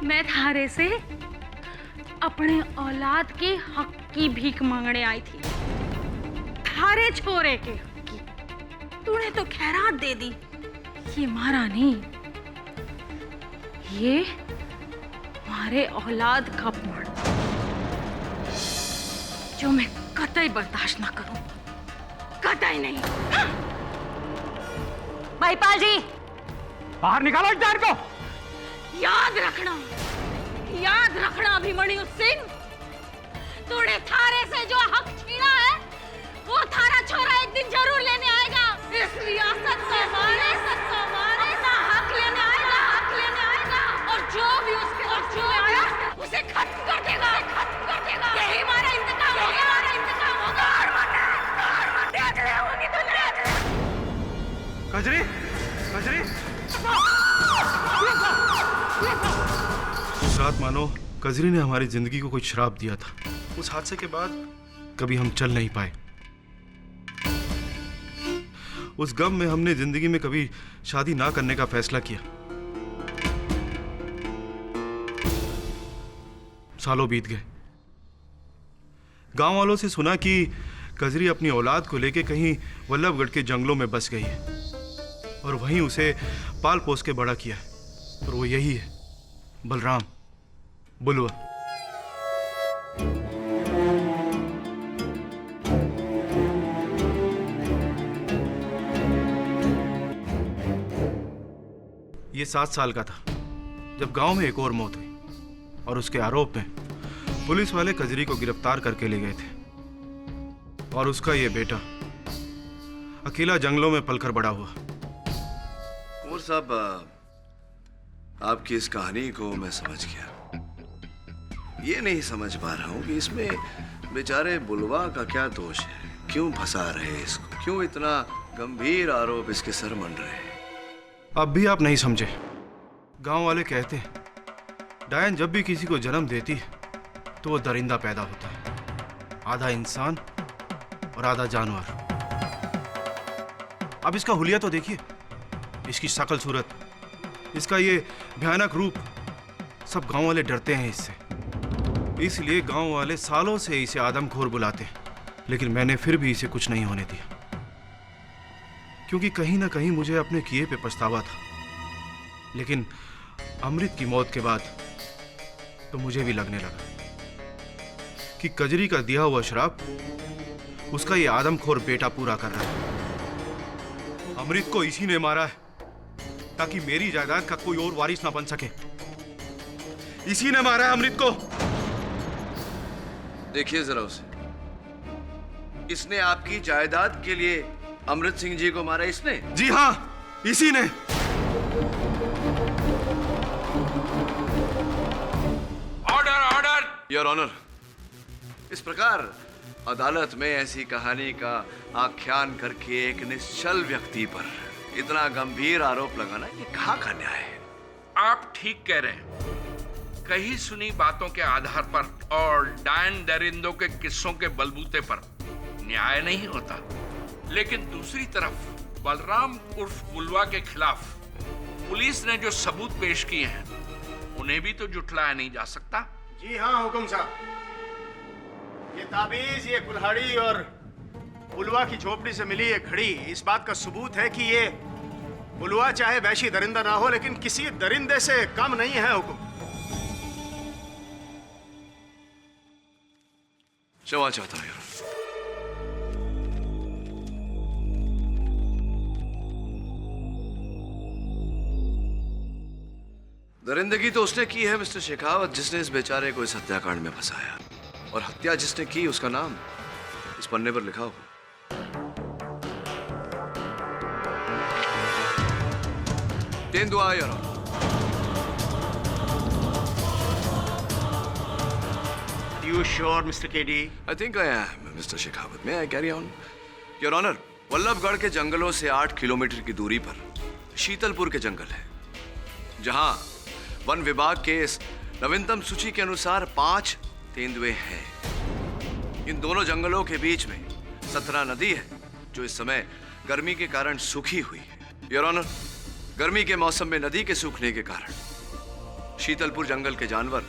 A: मैं थारे से अपने औलाद के हक की भीख मांगने आई थी, थारे छोरे के हक की। तूने तो खैरात दे दी। ये मारा नहीं, ये हमारे औलाद का अपमान, जो मैं कतई बर्दाश्त ना करूं, कतई नहीं।
N: महिपाल जी,
G: बाहर निकालो इस डायन को।
A: याद रखना,
N: याद रखना अभिमन्यु सिंह, तूने थारे से जो हक छीना है वो थारा छोरा एक दिन जरूर लेने आएगा। इस रियासत का मारे अपना हक लेने आएगा और जो भी उसके हक में आया उसे खत्म कर देगा। यही हमारा इंतकाम होगा। देख ले होगी तो देख ले।
F: कजरी, कजरी। उस रात मानो कजरी ने हमारी जिंदगी को कोई श्राप दिया था। उस हादसे के बाद कभी हम चल नहीं पाए। उस गम में हमने जिंदगी में कभी शादी ना करने का फैसला किया। सालों बीत गए। गांव वालों से सुना कि कजरी अपनी औलाद को लेके कहीं वल्लभगढ़ के जंगलों में बस गई है और वहीं उसे पाल पोस के बड़ा किया है। और वो यही है, बलराम, बुलवा। ये 7 साल का था जब गांव में एक और मौत हुई और उसके आरोप में पुलिस वाले कजरी को गिरफ्तार करके ले गए थे। और उसका ये बेटा अकेला जंगलों में पलकर बड़ा हुआ।
I: कुंवर साहब, आपकी इस कहानी को मैं समझ गया। ये नहीं समझ पा रहा हूँ कि इसमें बेचारे बुलवा का क्या दोष है, क्यों फंसा रहे इसको, क्यों इतना गंभीर आरोप इसके सर मन रहे हैं।
F: अब भी आप नहीं समझे। गांव वाले कहते हैं डायन जब भी किसी को जन्म देती है तो वो दरिंदा पैदा होता है, आधा इंसान और आधा जानवर। अब इसका हुलिया तो देखिए, इसकी शक्ल सूरत, इसका ये भयानक रूप। सब गांव वाले डरते हैं इससे, इसलिए गांव वाले सालों से इसे आदमखोर बुलाते हैं। लेकिन मैंने फिर भी इसे कुछ नहीं होने दिया, क्योंकि कहीं ना कहीं मुझे अपने किए पे पछतावा था। लेकिन अमृत की मौत के बाद तो मुझे भी लगने लगा कि कजरी का दिया हुआ श्राप उसका ये आदमखोर बेटा पूरा कर रहा है। अमृत को इसी ने मारा है ताकि मेरी जायदाद का कोई और वारिस ना बन सके। इसी ने मारा है अमृत को।
I: देखिए जरा उसे, इसने आपकी जायदाद के लिए अमृत सिंह जी को मारा इसने?
F: जी हाँ, इसी ने।
M: Order, order.
I: योर ऑनर, इस प्रकार अदालत में ऐसी कहानी का आख्यान करके एक निश्चल व्यक्ति पर इतना गंभीर आरोप लगाना, ये कहाँ का न्याय है?
M: आप ठीक कह रहे हैं। कही सुनी बातों के आधार पर और डायन दरिंदों के किस्सों के बलबूते पर न्याय नहीं होता। लेकिन दूसरी तरफ बलराम उर्फ बुलवा के खिलाफ पुलिस ने जो सबूत पेश किए हैं उन्हें भी तो जुटलाया नहीं जा सकता।
H: जी हाँ हुकुम साहब, ये ताबीज, ये कुल्हाड़ी और बुलवा की झोपड़ी से मिली ये घड़ी इस बात का सबूत है कि ये बुलवा चाहे वैशी दरिंदा ना हो, लेकिन किसी दरिंदे से कम नहीं है हुकुम।
I: क्षमा चाहता हूं। दरिंदगी तो उसने की है मिस्टर शेखावत, जिसने इस बेचारे को इस हत्याकांड में फंसाया। और हत्या जिसने की उसका नाम इस पन्ने पर लिखा हो। तेंदुआ your honour.
H: You sure, Mr. KD?
I: I think I am, Mr. Shekhawat. May I carry on? Your honour, Vallabhgarh के जंगलों से 8 किलोमीटर की दूरी पर शीतलपुर के जंगल है, जहां वन विभाग के इस नवीनतम सूची के अनुसार 5 तेंदुए हैं। इन दोनों जंगलों के बीच में 17 नदी है, जो इस समय गर्मी के कारण सूखी हुई है। योर ऑनर, गर्मी के मौसम में नदी के सूखने के कारण शीतलपुर जंगल के जानवर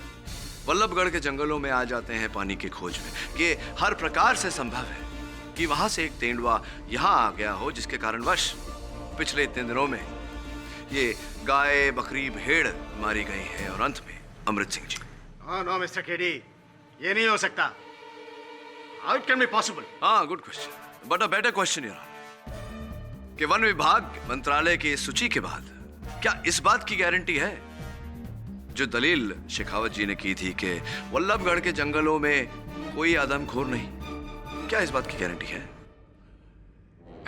I: वल्लभगढ़ के जंगलों में आ जाते हैं पानी की खोज में। ये हर प्रकार से संभव है कि वहां से एक तेंदुआ यहां आ गया हो, जिसके कारणवश पिछले इतने दिनों में ये गाय, बकरी, भेड़ मारी गई है और अंत में Amrit Singh ji.
H: No mister KD, ये नहीं हो सकता। How it can be possible?
I: हाँ, good question, but a better question यार, कि वन विभाग मंत्रालय की इस सूची के बाद क्या इस बात की गारंटी है जो दलील शेखावत जी ने की थी कि वल्लभगढ़ के जंगलों में कोई आदमखोर नहीं, क्या इस बात की गारंटी है?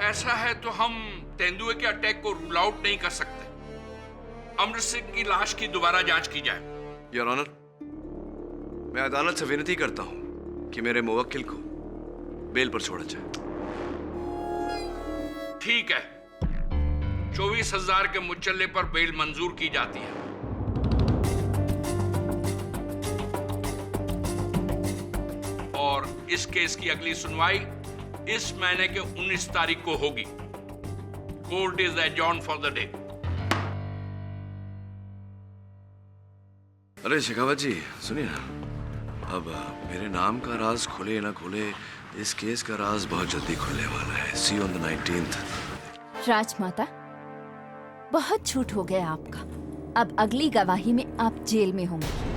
M: ऐसा है तो हम तेंदुए के अटैक को रूल आउट नहीं कर सकते। अमृत सिंह की लाश की दोबारा जांच की जाए।
I: योर ऑनर, मैं अदालत से विनती करता हूं कि मेरे मुवक्किल को बेल पर छोड़ा जाए।
M: ठीक है, 24,000 के मुचल्ले पर बेल मंजूर की जाती है। और इस केस की अगली सुनवाई इस महीने के 19 तारीख को होगी। Court is adjourn for the day.
I: अरे शेखावत जी सुनिए ना, अब मेरे नाम का राज खुले ना खुले, इस केस का राज बहुत जल्दी खुलने वाला है। सी ऑन द 19th।
J: राजमाता, बहुत झूठ हो गया आपका। अब अगली गवाही में आप जेल में होंगे।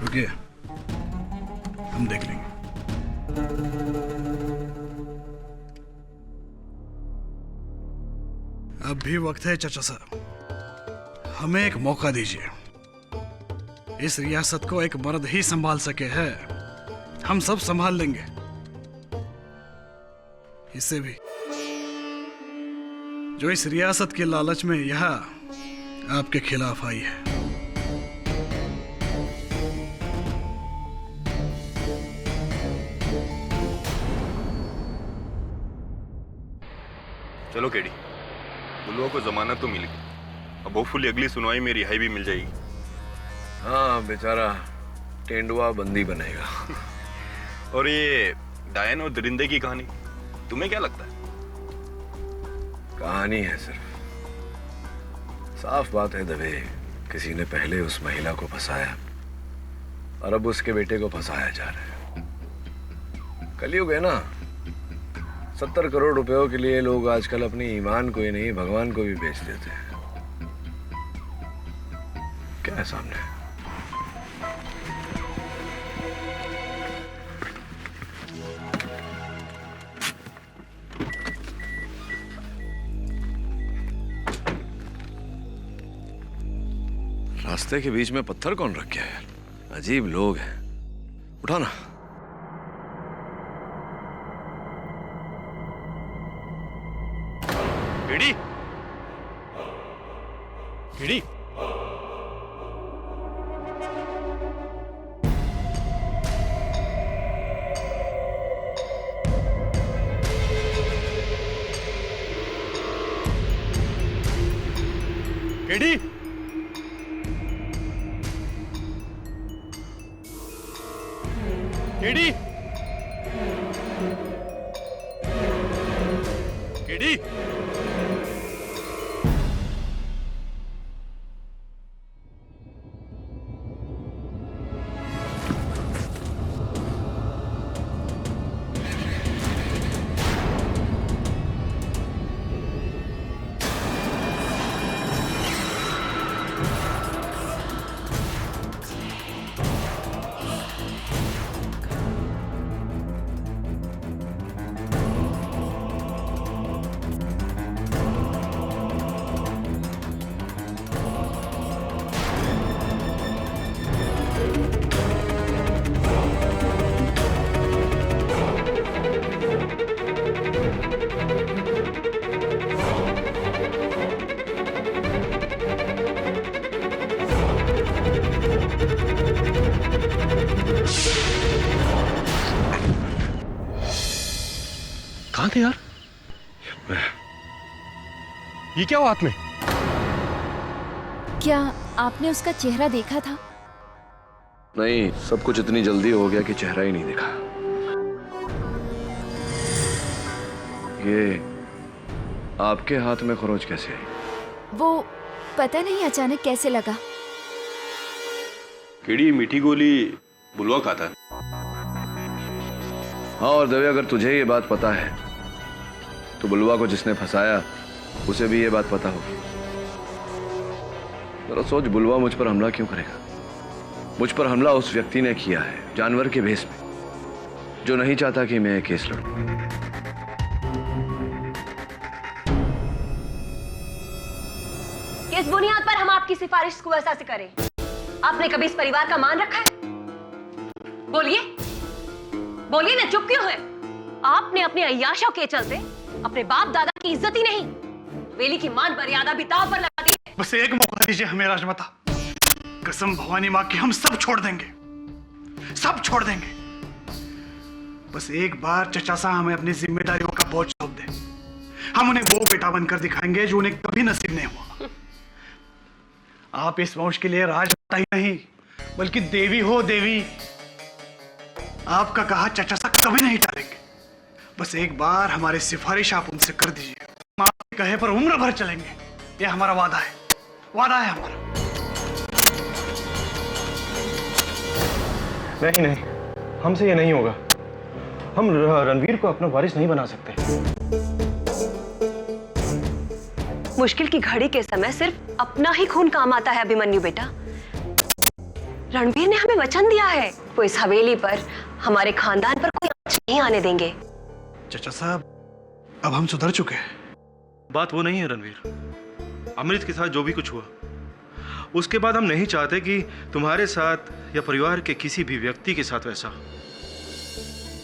E: रुकिए, हम देख लेंगे। अब भी वक्त है चाचा साहब, हमें एक मौका दीजिए। इस रियासत को एक मर्द ही संभाल सके है, हम सब संभाल लेंगे। इससे भी जो इस रियासत के लालच में यहाँ आपके खिलाफ आई है।
F: चलो केडी, बुलवा को जमानत तो मिल गई, अब होपफुली अगली सुनवाई में रिहाई भी मिल जाएगी।
I: हाँ, बेचारा तेंदुआ बंदी बनेगा।
F: और ये डायन और दरिंदे की कहानी तुम्हें क्या लगता है?
I: कहानी है सिर्फ। साफ बात है दवे, किसी ने पहले उस महिला को फंसाया और अब उसके बेटे को फंसाया जा रहा है। कलयुग है ना, 70 करोड़ रुपयों के लिए लोग आजकल अपनी ईमान को ही नहीं भगवान को भी बेच देते हैं। क्या है सामने? रास्ते के बीच में पत्थर कौन रख गया यार? अजीब लोग हैं। उठाना।
F: KD, KD, KD, KD, KD.
K: कहाँ थे यार? ये क्या हुआ हाथ में?
J: क्या आपने उसका चेहरा देखा था?
I: नहीं, सब कुछ इतनी जल्दी हो गया कि चेहरा ही नहीं दिखा। ये आपके हाथ में खरोच कैसे आई?
J: वो पता नहीं अचानक कैसे लगा।
F: केडी, मीठी गोली बुलवा खाता है।
I: हाँ, और दवे अगर तुझे ये बात पता है तो बुलवा को जिसने फंसाया उसे भी ये बात पता होगी। जरा सोच, बुलवा मुझ पर हमला क्यों करेगा? मुझ पर हमला उस व्यक्ति ने किया है, जानवर के भेष में, जो नहीं चाहता कि मैं केस लड़ूं।
N: बुनियाद पर हम आपकी सिफारिश को ऐसा से करें? आपने कभी इस परिवार का मान रखा है? बोलिए, बोलिए ना, चुप क्यों है? आपने अपने अय्याशों के चलते अपने बाप दादा की इज्जत ही नहीं, वेली की मान मर्यादा भी दांव पर लगा दी है।
E: बस एक मौका दीजिए हमें राजमाता, कसम भवानी माँ की हम सब छोड़ देंगे, सब छोड़ देंगे। बस एक बार चचा सा हमें अपनी जिम्मेदारियों का बोझ सौंप दे, हम उन्हें वो बेटा बनकर दिखाएंगे जो उन्हें कभी नसीब नहीं हुआ। आप इस वंश के लिए राजमाता ही नहीं बल्कि देवी हो देवी। आपका कहा चचा सा कभी नहीं टालेंगे। बस एक बार हमारी सिफारिश आप उनसे कर दीजिए, हम आपके कहे पर उम्र भर चलेंगे। यह हमारा वादा है, वादा है हमारा।
F: नहीं नहीं, हमसे ये नहीं होगा। हम रणवीर को अपना वारिस नहीं बना सकते।
N: मुश्किल की घड़ी के समय सिर्फ अपना ही खून काम आता है अभिमन्यु बेटा। रणवीर ने हमें वचन दिया है, वो इस हवेली पर हमारे खानदान पर कोई आंच नहीं आने देंगे।
E: चचा साहब, अब हम सुधर चुके हैं।
F: बात वो नहीं है रणवीर। अमृत के साथ जो भी कुछ हुआ, उसके बाद हम नहीं चाहते कि तुम्हारे साथ या परिवार के किसी भी व्यक्ति के साथ वैसा।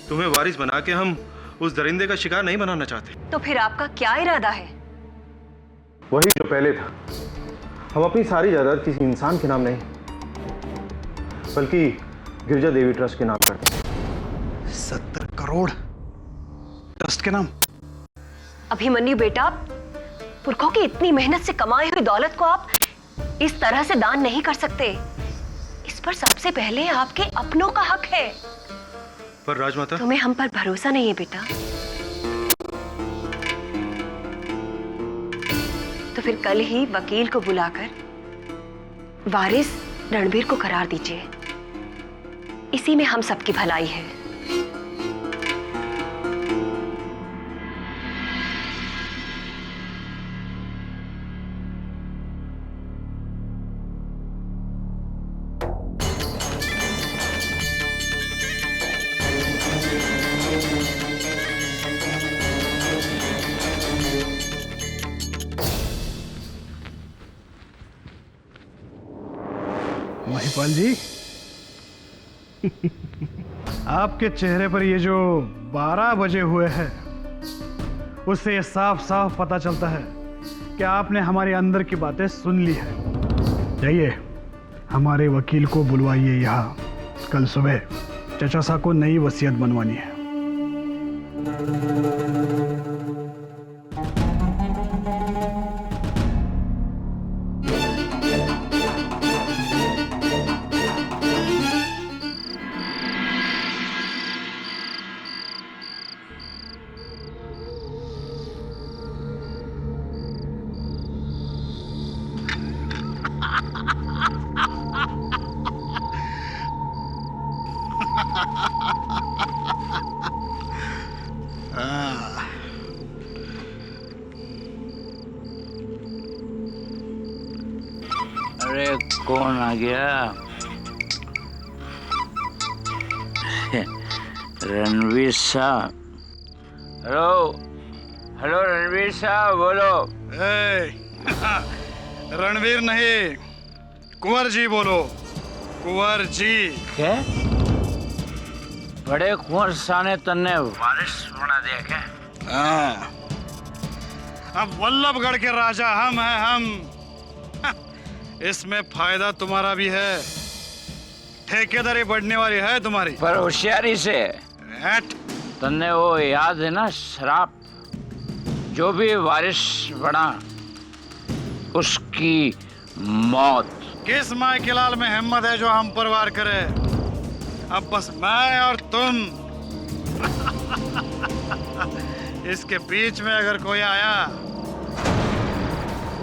F: तुम्हें वारिस बना के हम उस दरिंदे का शिकार नहीं बनाना चाहते।
N: तो फिर आपका क्या इरादा है?
F: वही जो पहले था। हम अपनी सारी जायदाद किसी इंसान के नाम नहीं बल्कि गिरजा देवी ट्रस्ट के नाम करते हैं।
E: 70 करोड़ ट्रस्ट के नाम?
N: अभिमन्यु बेटा, पुरखों की इतनी मेहनत से कमाई हुई दौलत को आप इस तरह से दान नहीं कर सकते। इस पर सबसे पहले आपके अपनों का हक है।
F: पर राजमाता,
N: तुम्हें हम पर भरोसा नहीं है बेटा, तो फिर कल ही वकील को बुलाकर वारिस रणवीर को करार दीजिए। इसी में हम सबकी भलाई है।
E: महिपाल जी, आपके चेहरे पर ये जो 12 बजे हुए हैं, उससे ये साफ साफ पता चलता है कि आपने हमारे अंदर की बातें सुन ली है। जाइए, हमारे वकील को बुलवाइए यहाँ। कल सुबह चचा साहब को नई वसीयत बनवानी है।
O: अरे कौन आ गया? रणवीर साहब। हेलो हेलो, रणवीर साहब बोलो।
E: रणवीर नहीं, कुंवर जी बोलो, कुंवर जी।
O: क्या? बड़े कुंवर साने तन्ने वारिस बना दिया क्या?
E: हाँ, अब वल्लभगढ़ के राजा हम हैं, हम। इसमें फायदा तुम्हारा भी है, ठेकेदारी बढ़ने वाली है तुम्हारी।
O: पर होशियारी से। तन्ने वो याद है ना शराब? जो भी वारिस बना उसकी मौत।
E: किस माय के लाल में हिम्मत है जो हम पर वार करे? अब बस मैं और तुम। इसके बीच में अगर कोई आया,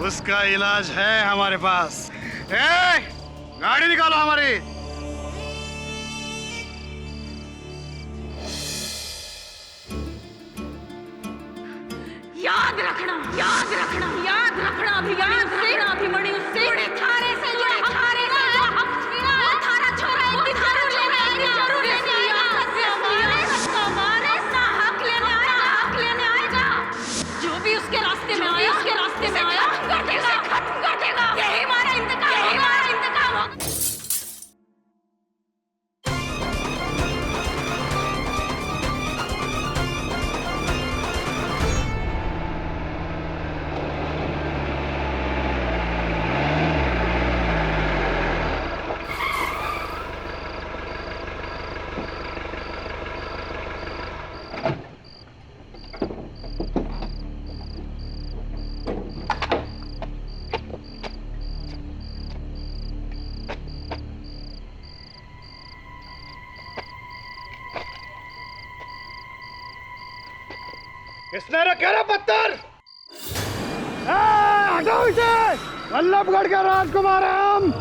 E: उसका इलाज है हमारे पास। गाड़ी निकालो हमारी।
N: याद रखना, याद रखना, याद रखना, अभिमन्यु से थारे से जो थारे से जो हक छीना, वो थारा छोरा एक दिन जरूर लेने आएगा, जरूर लेने आएगा। हमारे सा हक लेने आएगा, हक लेने आएगा। जो भी उसके रास्ते में आया, उसके रास्ते में आया, खत्म कटेगा, खत्म कटेगा।
D: किसने रखे रे पत्थर? हटाओ इसे! वल्लभगढ़ का राजकुमार है हम।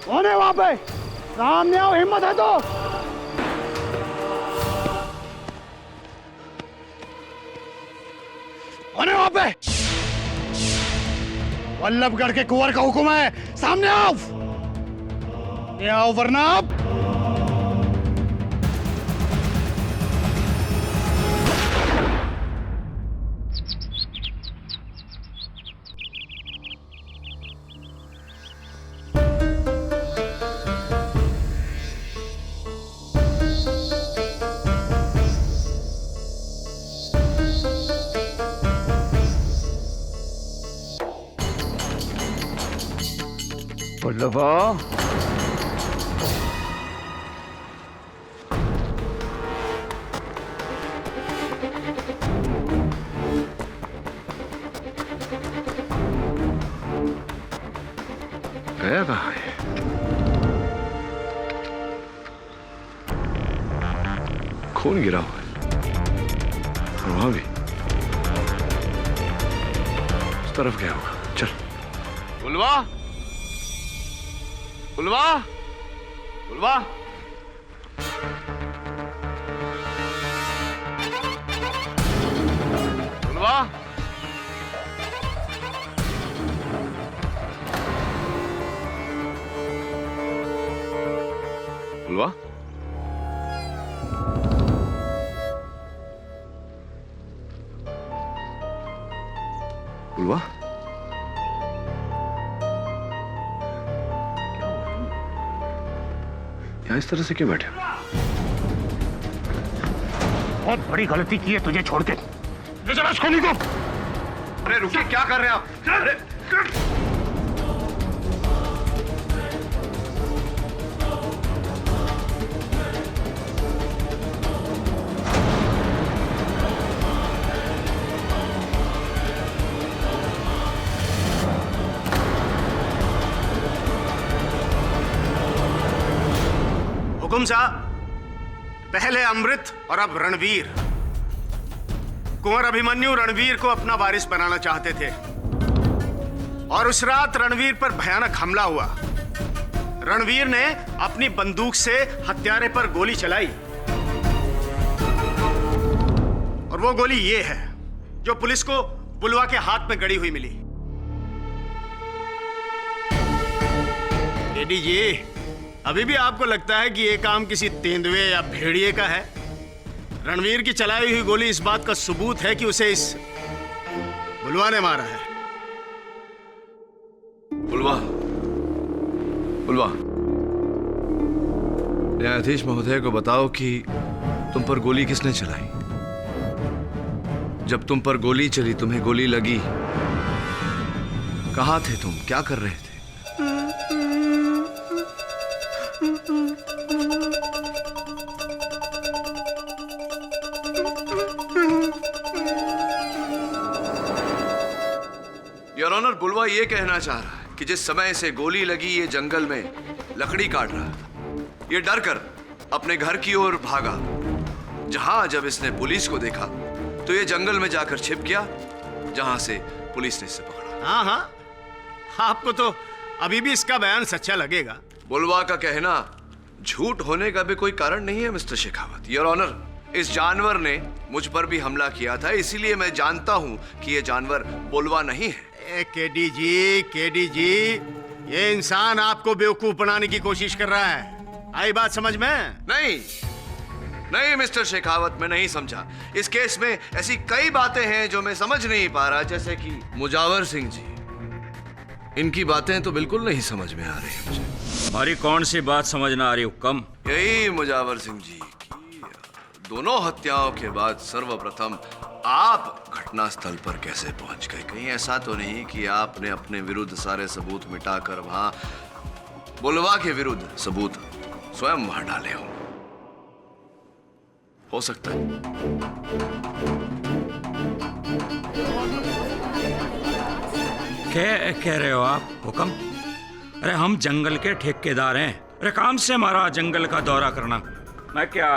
D: कौन है वहां पे? सामने आओ, हिम्मत है तो। कौन है वहां पे? वल्लभगढ़ के कुंवर का हुक्म है, सामने आओ। ये आओ वरना आप।
O: बुलवा,
I: गया कहाँ है? खून गिरा हुआ है और वहां भी। उस तरफ गया होगा। चल। बुलवा, बुलवा, बुलवा। बुलवा, बुलवा। बुलवा, यहाँ इस तरह से क्यों बैठे?
E: बहुत बड़ी गलती की है तुझे छोड़ के। ले चला इसको नहीं को।
I: अरे रुकिए, क्या कर रहे हैं आप? अरे
H: हुकुम साहब, पहले अमृत और अब रणवीर। कुंवर अभिमन्यु रणवीर को अपना वारिस बनाना चाहते थे और उस रात रणवीर पर भयानक हमला हुआ। रणवीर ने अपनी बंदूक से हत्यारे पर गोली चलाई और वो गोली ये है जो पुलिस को बुलवा के हाथ में गड़ी हुई मिली। केडी जी, अभी भी आपको लगता है कि ये काम किसी तेंदुए या भेड़िए का है? रणवीर की चलाई हुई गोली इस बात का सबूत है कि उसे इस बुलवा ने मारा है।
I: बुलवा, बुलवा, न्यायाधीश महोदय को बताओ कि तुम पर गोली किसने चलाई? जब तुम पर गोली चली, तुम्हें गोली लगी, कहाँ थे तुम? क्या कर रहे थे? योर ऑनर, बुलवा ये कहना चाह रहा है कि जिस समय से गोली लगी ये जंगल में लकड़ी काट रहा था। ये डर कर अपने घर की ओर भागा। जहां जब इसने पुलिस को देखा तो ये जंगल में जाकर छिप गया, जहां से पुलिस ने इसे पकड़ा।
H: हाँ हाँ, आपको तो अभी भी इसका बयान सच्चा लगेगा।
I: बुलवा का कहना झूठ होने का भी कोई कारण नहीं है मिस्टर शेखावत। योर ऑनर, इस जानवर ने मुझ पर भी हमला किया था, इसीलिए मैं जानता हूं कि ये जानवर बुलवा नहीं है।
H: केडी जी, ये इंसान आपको बेवकूफ बनाने की कोशिश कर रहा है। आई बात समझ में?
I: नहीं मिस्टर शेखावत, मैं नहीं समझा। इस केस में ऐसी कई बातें हैं जो मैं समझ नहीं पा रहा, जैसे कि मुजावर सिंह जी, इनकी बातें तो बिल्कुल नहीं समझ में आ रही मुझे।
G: हमारी कौन सी बात समझ ना आ रही हुक्म?
I: यही मुजावर सिंह जी की दोनों हत्याओं के बाद सर्वप्रथम आप घटनास्थल पर कैसे पहुंच गए? कहीं ऐसा तो नहीं कि आपने अपने विरुद्ध सारे सबूत मिटाकर वहां बुलवा के विरुद्ध सबूत स्वयं वहां डाले हो सकता है।
G: क्या कह रहे हो आप हुक्म? अरे हम जंगल के ठेकेदार हैं। अरे काम से हमारा जंगल का दौरा करना।
D: मैं क्या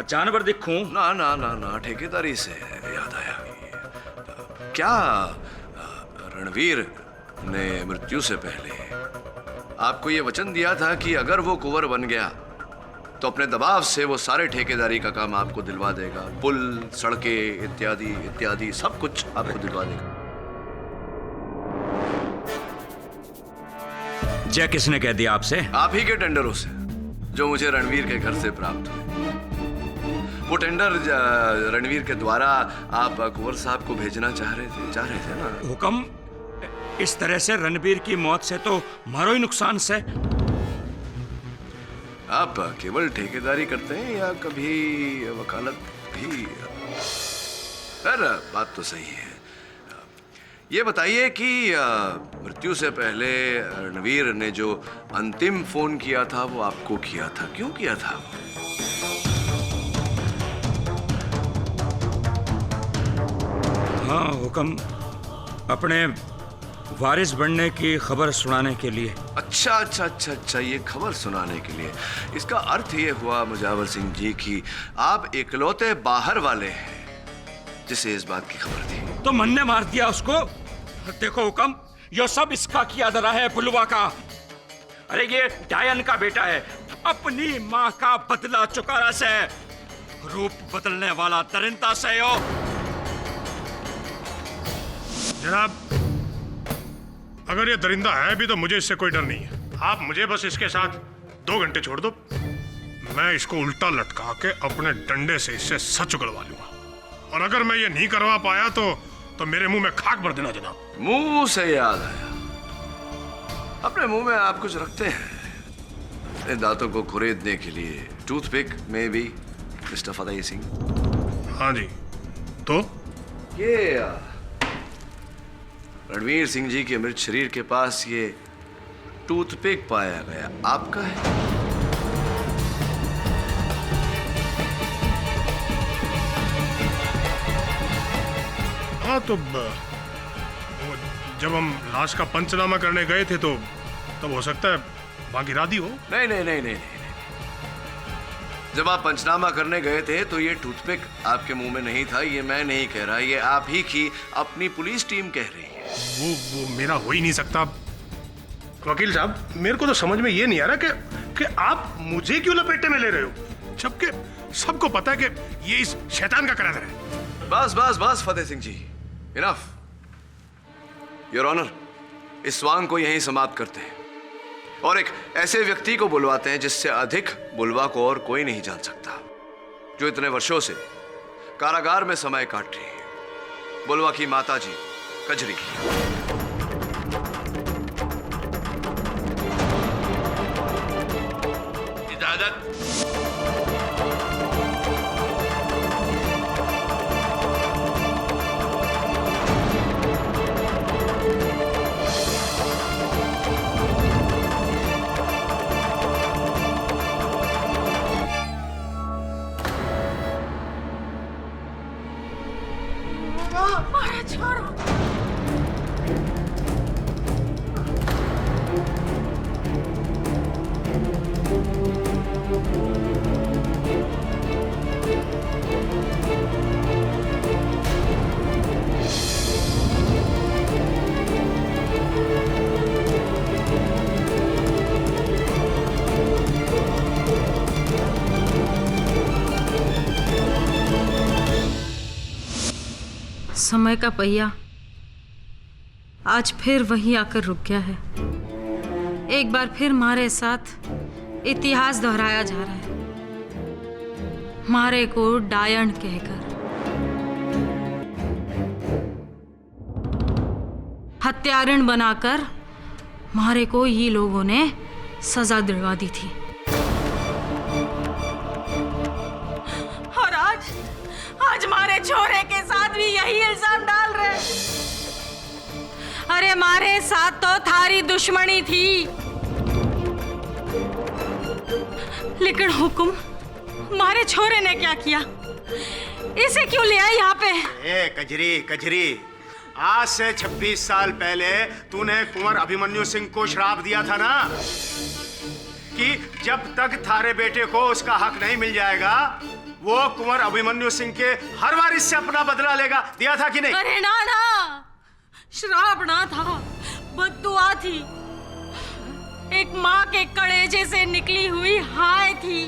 D: जानवर दिखूं?
I: ना ना ना ना, ठेकेदारी से याद आया, क्या रणवीर ने मृत्यु से पहले आपको ये वचन दिया था कि अगर वो कुंवर बन गया तो अपने दबाव से वो सारे ठेकेदारी का काम आपको दिलवा देगा, पुल, सड़कें इत्यादि इत्यादि सब कुछ आपको दिलवा देगा।
D: जय किसने कह दिया आपसे?
I: आप ही के टेंडरों से, जो मुझे रणवीर के घर से प्राप्त हुए। वो टेंडर रणवीर के द्वारा आप कुंवर साहब को भेजना चाह रहे थे ना?
D: हुक्म, इस तरह से रणवीर की मौत से तो मारो ही नुकसान से।
I: आप केवल ठेकेदारी करते हैं या कभी वकालत भी? खैर, बात तो सही है। ये बताइए कि मृत्यु से पहले रणवीर ने जो अंतिम फोन किया था वो आपको किया था, क्यों किया था?
D: हाँ हुक्म, अपने वारिस बनने की खबर सुनाने के लिए।
I: अच्छा अच्छा अच्छा अच्छा, ये खबर सुनाने के लिए। इसका अर्थ ये हुआ मुजावर सिंह जी कि आप इकलौते बाहर वाले हैं जिसे इस बात की खबर थी।
D: तो मन ने मार दिया उसको। देखो हुक्म, ये सब इसका किया धरा है, बुलवा का। अरे ये डायन का बेटा है, अपनी माँ का बदला चुका से, रूप बदलने वाला दरिंदा से हो।
E: जनाब, अगर ये दरिंदा है भी तो मुझे इससे कोई डर नहीं है। आप मुझे बस इसके साथ 2 घंटे छोड़ दो, मैं इसको उल्टा लटका के अपने डंडे से इससे सच उगलवा लूंगा। और अगर मैं ये नहीं करवा पाया तो मेरे मुंह में खाक भर देना जनाब।
I: मुंह से याद आया, अपने मुंह में आप कुछ रखते हैं अपने दांतों को खुरेदने के लिए? टूथपिक में भी मिस्टर फतेह सिंह?
E: हाँ जी। तो
I: ये रणवीर सिंह जी के मृत शरीर के पास ये टूथपिक पाया गया, आपका है?
E: हाँ, तो जब हम लाश का पंचनामा करने गए थे तो तब हो सकता है बाकी राधी हो।
I: नहीं नहीं नहीं नहीं नहीं, जब आप पंचनामा करने गए थे तो ये टूथपिक आपके मुंह में नहीं था। ये मैं नहीं कह रहा, ये आप ही की अपनी पुलिस टीम कह रही है।
E: वो मेरा हो ही नहीं सकता। वकील साहब, मेरे को तो समझ में ये नहीं आ रहा कि आप मुझे क्यों लपेटे में ले रहे हो, जबकि सबको पता है कि ये इस शैतान का करार है।
I: बस बस बस फतेह सिंह जी, इनफ। योर ऑनर, इस स्वांग को यहीं समाप्त करते हैं और एक ऐसे व्यक्ति को बुलवाते हैं जिससे अधिक बुलवा को और कोई नहीं जान सकता, जो इतने वर्षों से कारागार में समय काट रही है। बुलवा की माता जी कजरी।
M: इजाजत।
L: समय का पहिया आज फिर वहीं आकर रुक गया है। एक बार फिर हमारे साथ इतिहास दोहराया जा रहा है। मारे को डायन कहकर, हत्यारण बनाकर मारे को ये लोगों ने सजा दिलवा दी थी। और आज मारे छोरे के साथ भी यही इल्जाम डाल रहे। अरे मारे साथ तो थारी दुश्मनी थी, लेकिन हुक्म मारे छोरे ने क्या किया? इसे क्यों ले आया यहाँ पे?
H: ए कजरी कजरी, आज से 26 साल पहले तूने कुंवर अभिमन्यु सिंह को श्राप दिया था ना कि जब तक थारे बेटे को उसका हक नहीं मिल जाएगा वो कुंवर अभिमन्यु सिंह के हर वारिस से अपना बदला लेगा। दिया था कि नहीं?
L: अरे ना ना, श्राप ना था, बद्दुआ थी, एक माँ के कलेजे से निकली हुई हाय थी।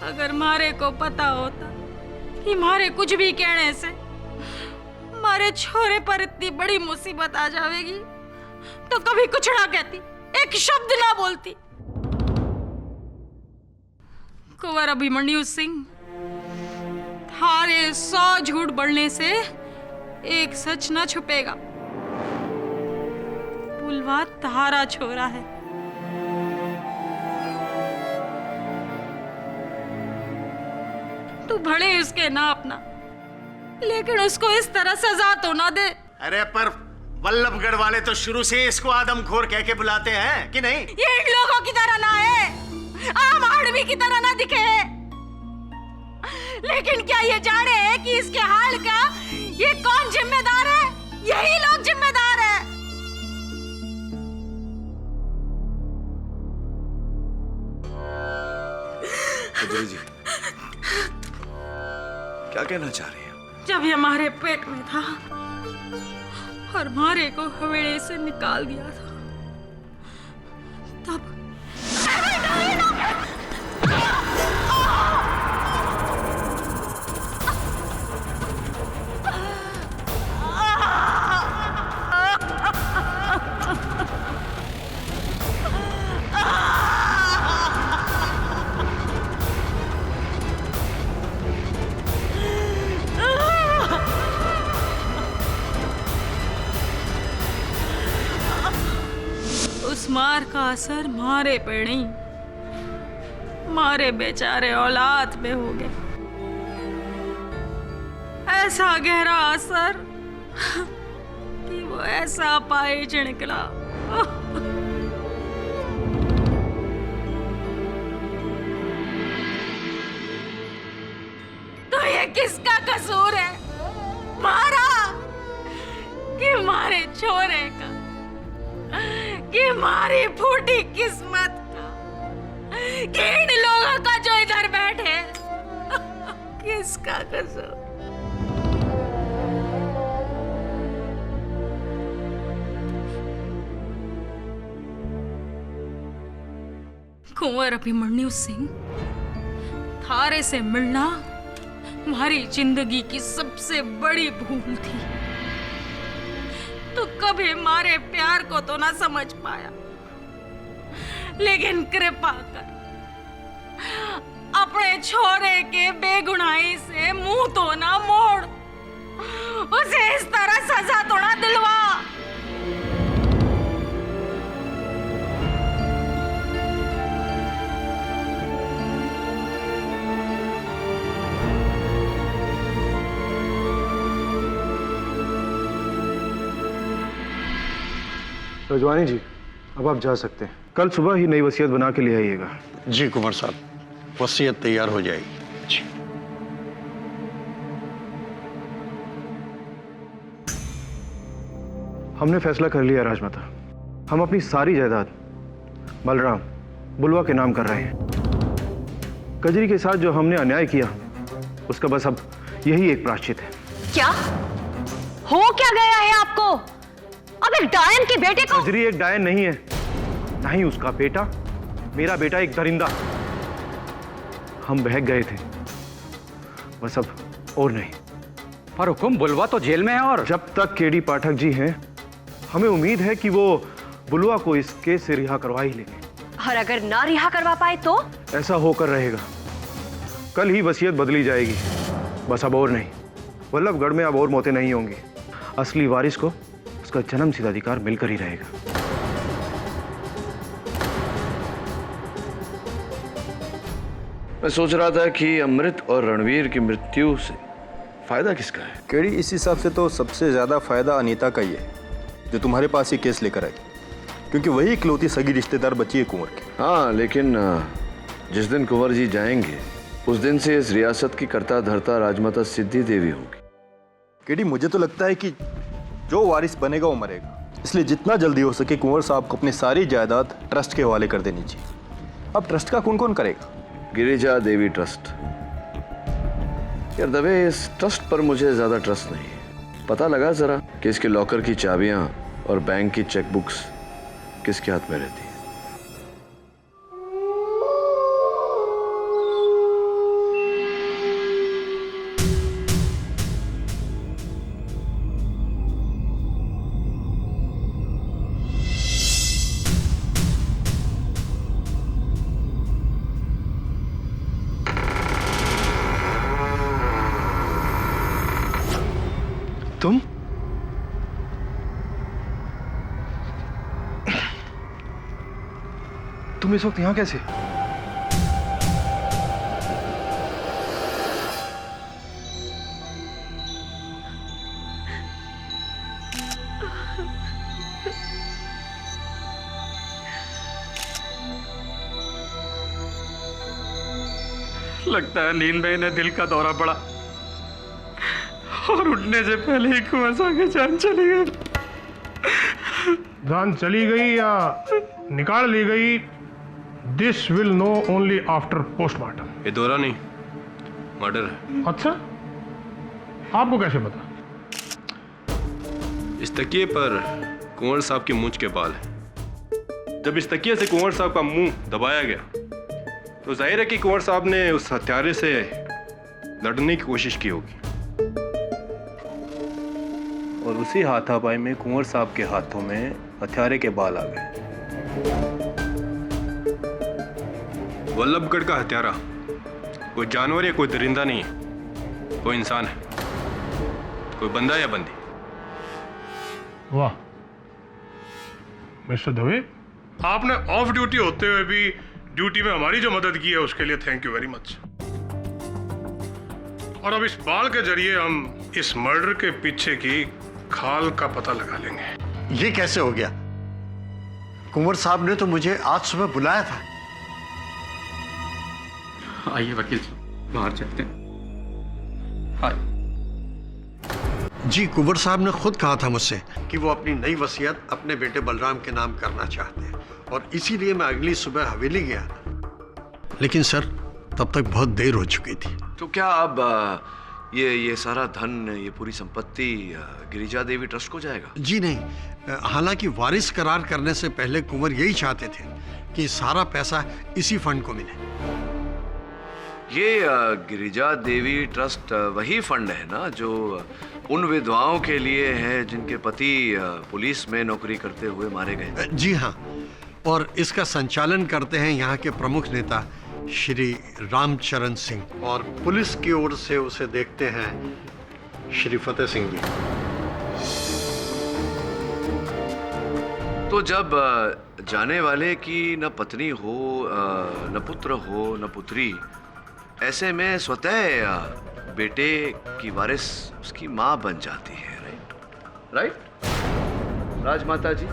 L: अगर मारे को पता होता कि मारे कुछ भी कहने से मारे छोरे पर इतनी बड़ी मुसीबत आ जाएगी तो कभी कुछ ना कहती, एक शब्द ना बोलती। कुंवर अभिमन्यु सिंह, थारे 100 झूठ बढ़ने से एक सच न छुपेगा। बुलवा तारा छोरा है। तू भले उसके ना अपना, लेकिन उसको इस तरह सजा तो ना दे।
H: अरे पर वल्लभगढ़ वाले तो शुरू से इसको आदमखोर कह के बुलाते हैं कि नहीं?
L: ये इन लोगों की तरह ना है, आम आदमी की तरह ना दिखे, लेकिन क्या ये जाने है कि इसके हाल का ये कौन जिम्मेदार है? यही लोग जिम्मेदार है।
I: कजरी जी, क्या कहना चाह रही हैं?
L: जब ये हमारे पेट में था और मारे को हवेली से निकाल दिया था, तब उस मार का असर मारे पे नहीं, मारे बेचारे औलाद पे हो गए। ऐसा गहरा असर कि वो ऐसा पाए निकला। तो ये किसका कसूर है? मारा कि मारे छोरे का, कि मारी फूटी किस्मत का, कि इन लोगों का जो इधर बैठे किसका कसूर? कुंवर अभिमन्यु सिंह, थारे से मिलना हमारी जिंदगी की सबसे बड़ी भूल थी। तो कभी हमारे प्यार को तो ना समझ पाया, लेकिन कृपा कर अपने छोरे के बेगुनाही से मुंह तो ना मोड़, उसे इस तरह सजा तो ना दिलवा।
F: रजवानी जी, अब आप जा सकते हैं। कल सुबह ही नई वसीयत बना के ले आइएगा।
P: जी कुंवर साहब, वसीयत तैयार हो जाएगी। जी।
F: हमने फैसला कर लिया राजमाता, हम अपनी सारी जायदाद बलराम बुलवा के नाम कर रहे हैं। कजरी के साथ जो हमने अन्याय किया उसका बस अब यही एक प्रायश्चित है।
N: क्या हो क्या गया है आपको? अब एक डायन के बेटे को?
F: कजरी एक डायन नहीं है, ना ही उसका बेटा, मेरा बेटा एक दरिंदा। हम बहक गए थे, बस अब और नहीं।
G: पर हुकुम, बुलवा तो जेल में है और
F: जब तक केडी पाठक जी हैं हमें उम्मीद है कि वो बुलवा को इस केस से रिहा करवा ही लेंगे।
N: और अगर ना रिहा करवा पाए तो?
F: ऐसा होकर रहेगा, कल ही वसीयत बदली जाएगी, बस अब और नहीं। वल्लभगढ़ में अब और मौतें नहीं होंगी, असली वारिस को उसका जन्म सिद्ध अधिकार मिलकर ही रहेगा।
I: मैं सोच रहा था कि अमृत और रणवीर की मृत्यु से फायदा किसका है?
K: केडी, इस हिसाब से तो सबसे ज्यादा फायदा अनीता का ही है, जो तुम्हारे पास ही केस लेकर आई, क्योंकि वही इकलौती सगी रिश्तेदार बची है कुंवर की।
I: हाँ, लेकिन जिस दिन कुंवर जी जाएंगे उस दिन से इस रियासत की कर्ता धर्ता राजमाता सिद्धि देवी होगी।
K: केडी, मुझे तो लगता है कि जो वारिस बनेगा वो मरेगा, इसलिए जितना जल्दी हो सके कुंवर साहब को अपनी सारी जायदाद ट्रस्ट के हवाले कर देनी चाहिए। अब ट्रस्ट का कौन कौन करेगा?
I: गिरिजा देवी ट्रस्ट। यार दवे, इस ट्रस्ट पर मुझे ज्यादा ट्रस्ट नहीं है। पता लगा जरा कि इसके लॉकर की चाबियां और बैंक की चेकबुक्स किसके हाथ में रहती है?
F: तुम इस वक्त यहाँ कैसे?
D: लगता है नींद में इन्हें दिल का दौरा पड़ा और उठने से पहले ही कुंवर साहब की जान चली गई।
E: जान चली गई या निकाल ली गई, this will know only after postmortem.
F: ये दौरा नहीं, मर्डर है।
E: अच्छा, आपको कैसे पता?
F: इस तकिए पर कुंवर साहब की मूंछ के बाल हैं। जब इस तकिए से कुंवर साहब का मुंह दबाया गया तो जाहिर है कि कुंवर साहब ने उस हत्यारे से लड़ने की कोशिश की होगी, और उसी हाथापाई में कुंवर साहब के हाथों में हथियारे के बाल आ गए। वल्लभगढ़ का हत्यारा कोई जानवर या कोई दरिंदा नहीं है, कोई इंसान है, कोई बंदा या बंदी।
E: वाह मिस्टर दवे, आपने ऑफ ड्यूटी होते हुए भी ड्यूटी में हमारी जो मदद की है उसके लिए थैंक यू वेरी मच। और अब इस बाल के जरिए हम इस मर्डर के पीछे की खाल का पता लगा लेंगे।
P: ये कैसे हो गया? कुंवर साहब ने तो मुझे आज सुबह बुलाया था।
D: आइए वकील साहब, बाहर चलते हैं। आइए।
P: जी, कुंवर साहब ने खुद कहा था मुझसे कि वो अपनी नई वसीयत अपने बेटे बलराम के नाम करना चाहते हैं, और इसीलिए मैं अगली सुबह हवेली गया। लेकिन सर, तब तक बहुत देर हो चुकी थी।
I: तो क्या अब ये सारा धन, ये पूरी संपत्ति गिरिजा देवी ट्रस्ट को जाएगा?
P: जी नहीं, हालांकि वारिस करार करने से पहले कुंवर यही चाहते थे कि सारा पैसा इसी फंड को मिले।
I: ये गिरिजा देवी ट्रस्ट वही फंड है ना जो उन विधवाओं के लिए है जिनके पति पुलिस में नौकरी करते हुए मारे गए?
P: जी हाँ, और इसका संचालन करते हैं यहाँ के प्रमुख नेता श्री रामचरण सिंह, और पुलिस की ओर से उसे देखते हैं श्री फतेह सिंह जी।
I: तो जब जाने वाले की न पत्नी हो, न पुत्र हो, न पुत्री, ऐसे में स्वतः बेटे की वारिस उसकी माँ बन जाती है। राइट राजमाता जी?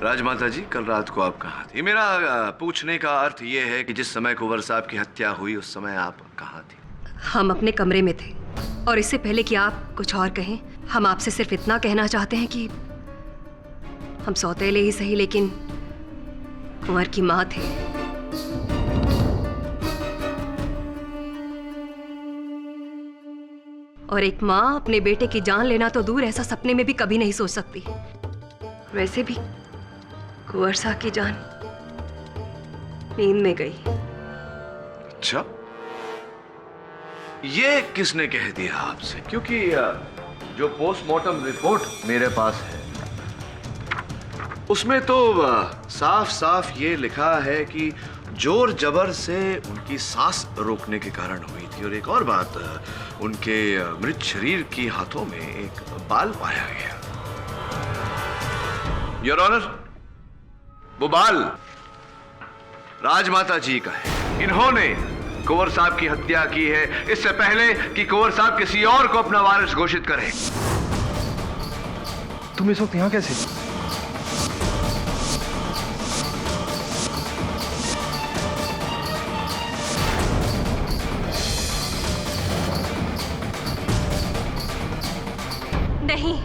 I: राजमाता जी, कल रात को आप कहाँ थी? मेरा पूछने का अर्थ ये है कि जिस समय कुंवर साहब की हत्या हुई उस समय आप कहाँ थी?
N: हम अपने कमरे में थे, और इससे पहले कि आप कुछ और कहें, हम आपसे सिर्फ इतना कहना चाहते हैं कि हम सौतेले ही सही लेकिन कुंवर की माँ थे। और एक माँ अपने बेटे की जान लेना तो दूर, ऐसा सपने में भी कभी नहीं सोच सकती। वैसे भी कुंवर साहब की जान नींद में गई।
I: अच्छा, ये किसने कह दिया आपसे? क्योंकि जो पोस्टमार्टम रिपोर्ट मेरे पास है उसमें तो साफ साफ ये लिखा है कि जोर जबर से उनकी सांस रोकने के कारण हुई थी। और एक और बात, उनके मृत शरीर के हाथों में एक बाल पाया गया। योर ऑनर, वो बाल राजमाता जी का है। इन्होंने कुंवर साहब की हत्या की है इससे पहले कि कुंवर साहब किसी और को अपना वारिस घोषित करें।
F: तुम इस वक्त यहाँ कैसे?
N: नहीं,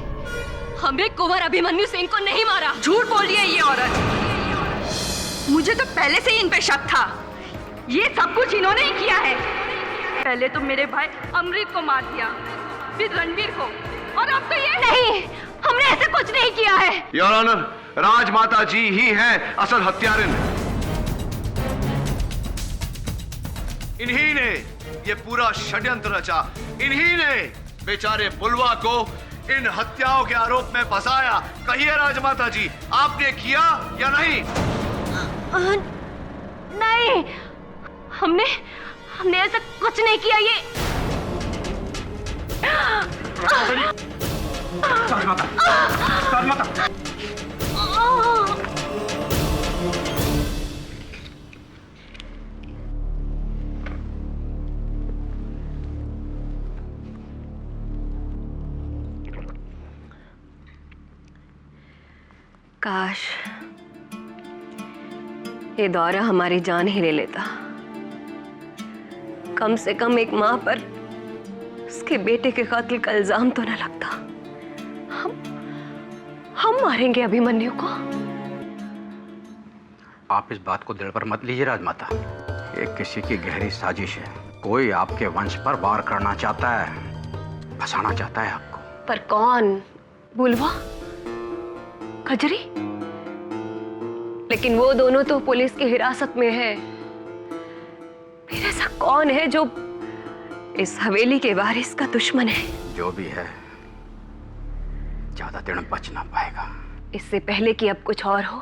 N: हमने कुंवर अभिमन्यु सिंह को नहीं मारा।
L: झूठ बोल रही है ये औरत। मुझे तो पहले से ही इन पे शक था। ये सब कुछ इन्होंने ही किया है। पहले तो मेरे भाई अमृत को मार दिया, फिर रणवीर को, और अब तो ये।
N: नहीं, हमने ऐसा कुछ नहीं किया है।
I: योर ऑनर, राजमाता जी ही हैं असल हत्यारिन। इन्हीं ने ये पूरा षड्यंत्र रचा, इन्हीं ने बेचारे बुलवा को इन हत्याओं के आरोप में फंसाया। कहिए राजमाता जी, आपने किया या नहीं?
N: नहीं, हमने ऐसा कुछ नहीं किया। ये
G: राजमाता,
N: काश ये दौरा हमारी जान ही ले लेता। कम से कम एक माँ पर उसके बेटे के कातिल का इल्जाम तो न लगता। हम मारेंगे अभिमन्यु को।
G: आप इस बात को दिल पर मत लीजिए राजमाता। ये किसी की गहरी साजिश है। कोई आपके वंश पर वार करना चाहता है, फंसाना चाहता है आपको।
N: पर कौन? बुलवा? खजरी? लेकिन वो दोनों तो पुलिस की हिरासत में है। फिर ऐसा कौन है जो इस हवेली के वारिस का दुश्मन है?
G: जो भी है, ज्यादा दिन बच ना पाएगा।
N: इससे पहले कि अब कुछ और हो,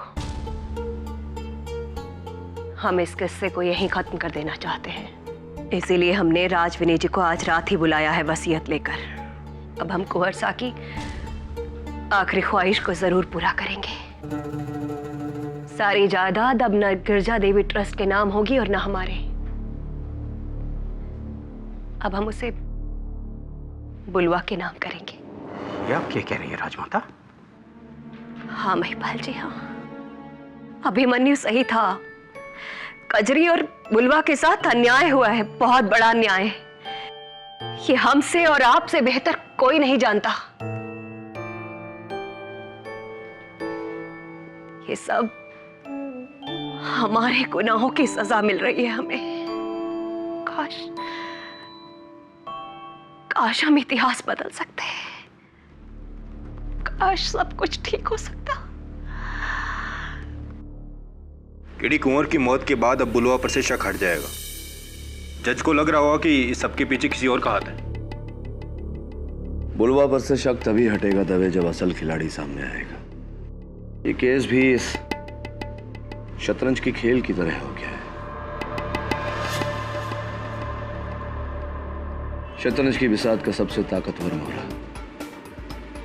N: हम इस किस्से को यहीं खत्म कर देना चाहते हैं। इसीलिए हमने राजविनय जी को आज रात ही बुलाया है वसीयत लेकर। अब हम कुंवर सा की आखिरी ख्वाहिश को जरूर पूरा करेंगे। सारी जायदाद अब न गिरजा देवी ट्रस्ट के नाम होगी और न हमारे। अब हम उसे बुलवा के नाम करेंगे।
G: ये आप क्या कह रही है राजमाता?
N: हाँ महिपाल जी, हाँ, अभिमन्यु सही था। कजरी और बुलवा के साथ अन्याय हुआ है, बहुत बड़ा अन्याय। ये हमसे और आपसे बेहतर कोई नहीं जानता। ये सब हमारे गुनाहों की सजा मिल रही है हमें। काश हम इतिहास बदल सकते हैं। काश सब कुछ ठीक हो सकता।
K: केडी कुंवर की मौत के बाद अब बुलवा पर से शक हट जाएगा। जज को लग रहा होगा कि इस सबके पीछे किसी और का हाथ है।
I: बुलवा पर से शक तभी हटेगा दवे जब असल खिलाड़ी सामने आएगा। ये केस भी इस शतरंज की खेल की तरह हो गया है। शतरंज की बिसात का सबसे ताकतवर मोहरा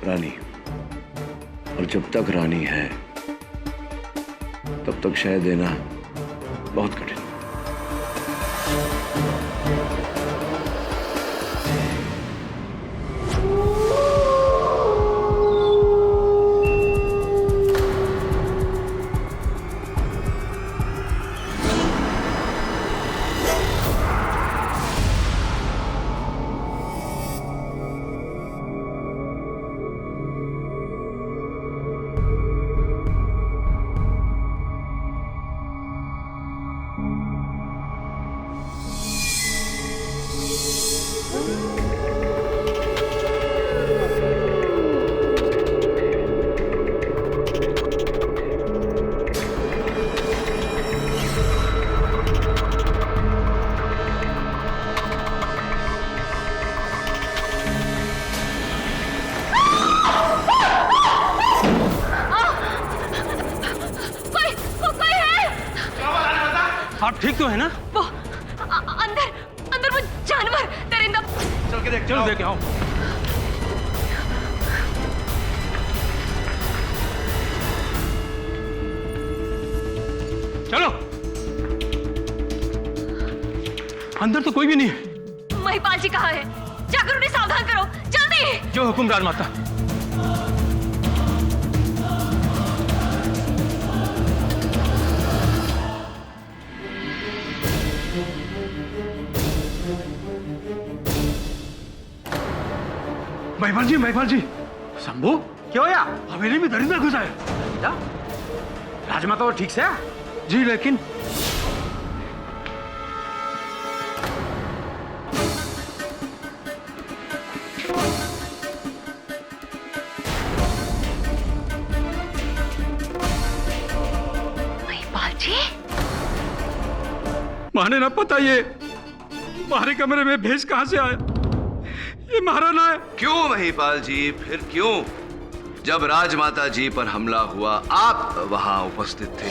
I: रानी, और जब तक रानी है तब तक शह देना बहुत कठिन।
G: आप ठीक तो है ना?
N: वो अंदर वो जानवर दरिंदा।
G: चल के देख, चलो देख आओ। चलो। अंदर तो कोई भी नहीं है।
N: महिपाल जी कहाँ है? जाकर उन्हें सावधान करो, जल्दी।
G: जो हुकुम राजमाता। महिपाल जी, शंभू क्या होया? हवेली में दरिंदा घुसा है। राजमाता तो ठीक से है?
E: जी लेकिन
N: महिपाल जी,
D: माने ना पता ये हमारे कमरे में भेष कहां से आया? ये महाराना है।
I: क्यों महिपाल जी, फिर क्यों? जब राजमाता जी पर हमला हुआ आप वहां उपस्थित थे।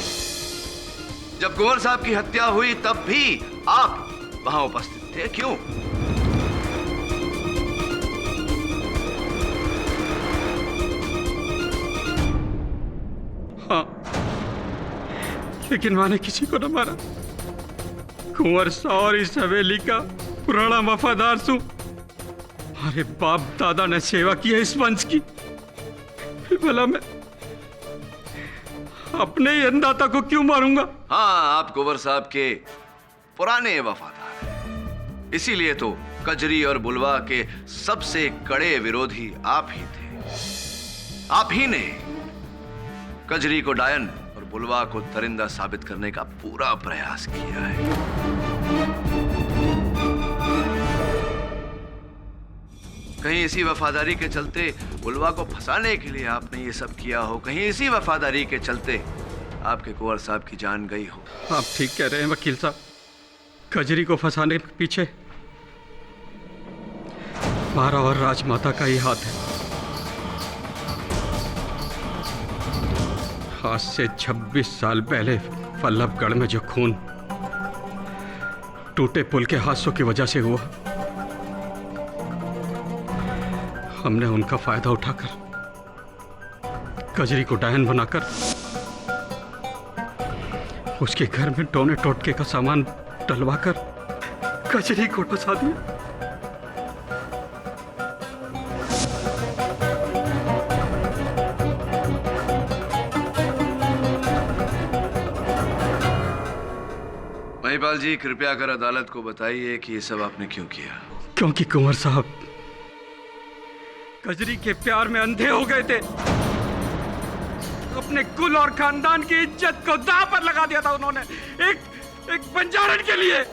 I: जब कुंवर साहब की हत्या हुई तब भी आप वहां उपस्थित थे। क्यों?
D: हाँ, लेकिन माने किसी को न मारा। कुंवर साहब और इस हवेली का पुराना वफादार सू। हमारे बाप दादा ने सेवा की है इस वंश की, फिर भला मैं अपने ही अन्नदाता को क्यों मारूंगा?
I: हाँ, आप कुंवर साहब के पुराने वफादार हैं। इसीलिए तो कजरी और बुलवा के सबसे कड़े विरोधी आप ही थे। आप ही ने कजरी को डायन और बुलवा को दरिंदा साबित करने का पूरा प्रयास किया है। कहीं इसी वफादारी के चलते बुलवा को फंसाने के लिए आपने ये सब किया हो, कहीं इसी वफादारी के चलते आपके कुंवर साहब की जान गई हो।
D: आप ठीक कह रहे हैं वकील साहब। कजरी को फंसाने के पीछे हमारा और राजमाता का ही हाथ है। आज से 26 साल पहले वल्लभगढ़ में जो खून टूटे पुल के हादसों की वजह से हुआ, हमने उनका फायदा उठाकर कजरी को डायन बनाकर उसके घर में टोने टोटके का सामान डलवाकर कजरी को फंसा दिया।
I: महिपाल जी, कृपया कर अदालत को बताइए कि ये सब आपने क्यों किया?
D: क्योंकि कुंवर साहब कजरी के प्यार में अंधे हो गए थे। अपने कुल और खानदान की इज्जत को दांव पर लगा दिया था उन्होंने, एक बंजारन के लिए,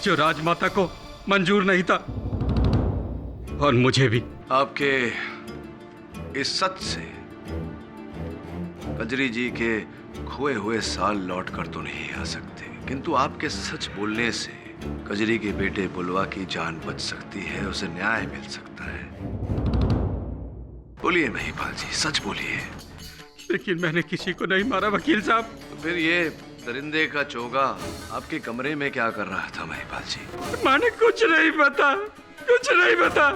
D: जो राजमाता को मंजूर नहीं था, और मुझे भी।
I: आपके इस सच से कजरी जी के खोए हुए साल लौट कर तो नहीं आ सकते, किंतु आपके सच बोलने से कजरी के बेटे बुलवा की जान बच सकती है, उसे न्याय मिल सकता है। बोलिए महिपाल जी, सच बोलिए।
D: लेकिन मैंने किसी को नहीं मारा वकील साहब।
I: तो फिर ये दरिंदे का चोगा आपके कमरे में क्या कर रहा था महिपाल जी?
D: माने कुछ नहीं पता, कुछ नहीं पता।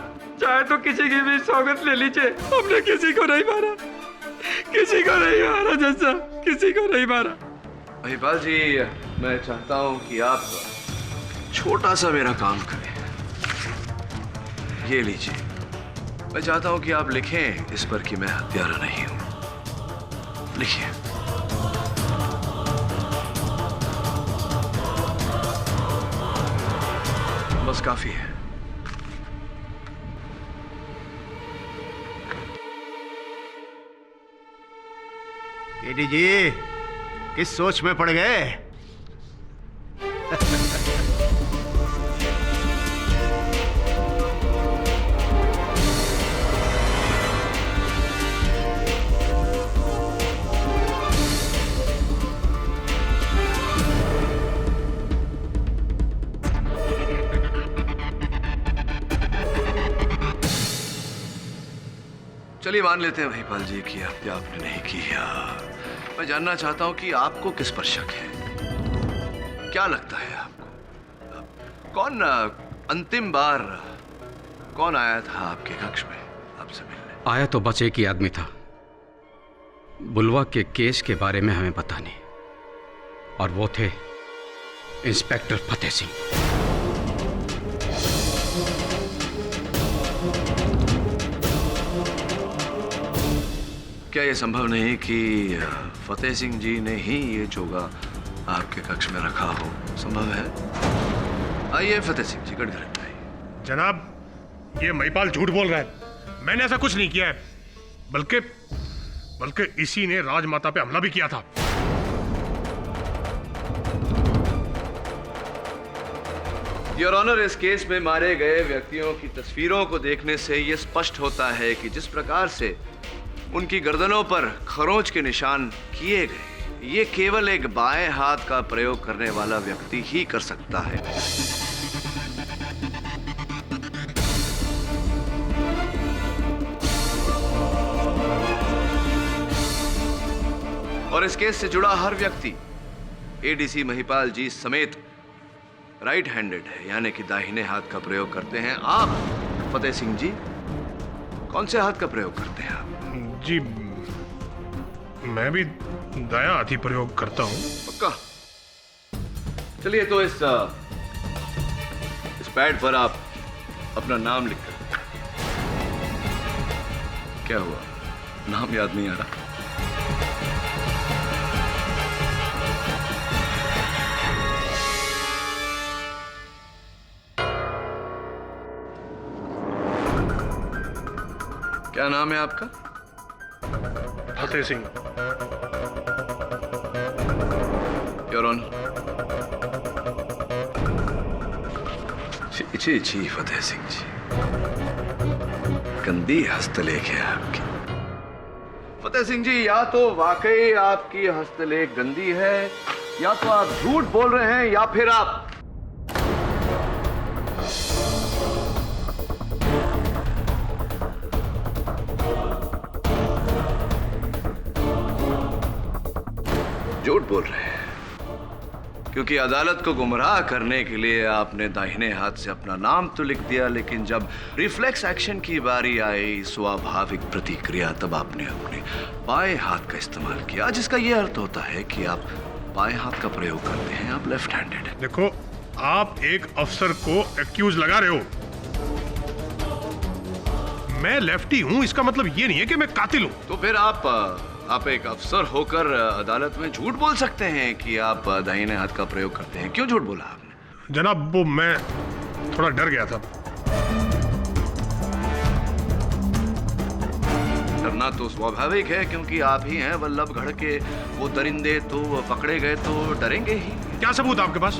D: चाहे तो किसी की भी सौगत ले लीजिए, हमने किसी को नहीं मारा, किसी को नहीं मारा जैसा, किसी को नहीं मारा।
I: महिपाल जी, मैं चाहता हूं कि आप छोटा सा मेरा काम करें। ये लीजिए, मैं चाहता हूं कि आप लिखें इस पर कि मैं हत्यारा नहीं हूं। लिखिए। बस काफी है।
H: केडी जी, किस सोच में पड़ गए?
I: चलिए मान लेते हैं महिपाल जी कि हत्या आपने नहीं की है। मैं जानना चाहता हूं कि आपको किस पर शक है? क्या लगता है आपको? कौन अंतिम बार कौन आया था आपके कक्ष में आपसे मिलने?
D: आया तो बस एक ही आदमी था। बुलवा के केस के बारे में हमें पता नहीं, और वो थे इंस्पेक्टर फतेह सिंह।
I: क्या यह संभव नहीं कि फतेह सिंह जी ने ही ये चोगा आपके कक्ष में रखा हो? संभव है। आइए फतेह सिंह जी, गड़गड़ आइए।
E: जनाब, ये महिपाल झूठ बोल रहा है। मैंने ऐसा कुछ नहीं किया है, बल्कि इसी ने राजमाता पे हमला भी किया था।
I: योर ऑनर, इस केस में मारे गए व्यक्तियों की तस्वीरों को देखने से यह स्पष्ट होता है कि जिस प्रकार से उनकी गर्दनों पर खरोंच के निशान किए गए, ये केवल एक बाएं हाथ का प्रयोग करने वाला व्यक्ति ही कर सकता है। और इस केस से जुड़ा हर व्यक्ति एडीसी महिपाल जी समेत राइट हैंडेड है, यानी कि दाहिने हाथ का प्रयोग करते हैं। आप फतेह सिंह जी कौन से हाथ का प्रयोग करते हैं आप?
E: जी मैं भी दायां हाथ ही प्रयोग करता हूं।
I: पक्का? चलिए तो इस पैड पर आप अपना नाम लिख कर। क्या हुआ, नाम याद नहीं आ रहा? क्या नाम है आपका?
E: फतेह सिंह।
I: Your honour. जी फतेह सिंह जी, गंदी हस्तलेख है आपकी। फतेह सिंह जी, या तो वाकई आपकी हस्तलेख गंदी है, या तो आप झूठ बोल रहे हैं, या फिर आप झूठ बोल रहे हैं, क्योंकि अदालत को गुमराह करने के लिए आपने दाहिने हाथ से अपना नाम तो लिख दिया, लेकिन जब रिफ्लेक्स एक्शन की बारी आई, स्वाभाविक प्रतिक्रिया, तब आपने अपने बाएं हाथ का इस्तेमाल किया, जिसका यह अर्थ होता है कि आप बाएं हाथ का प्रयोग करते हैं, आप लेफ्ट हैंडेड हैं।
E: देखो, आप एक अफसर को एक्यूज लगा रहे हो। मैं लेफ्टी हूं, इसका मतलब ये नहीं है कि मैं कातिल हूं।
I: तो फिर आप एक अफसर होकर अदालत में झूठ बोल सकते हैं कि आप दाहिने हाथ का प्रयोग करते हैं। क्यों झूठ बोला आपने?
E: जनाब, वो मैं थोड़ा डर गया था।
I: डरना तो स्वाभाविक है, क्योंकि आप ही हैं वल्लभगढ़ के वो दरिंदे, तो पकड़े गए तो डरेंगे ही।
E: क्या सबूत आपके पास?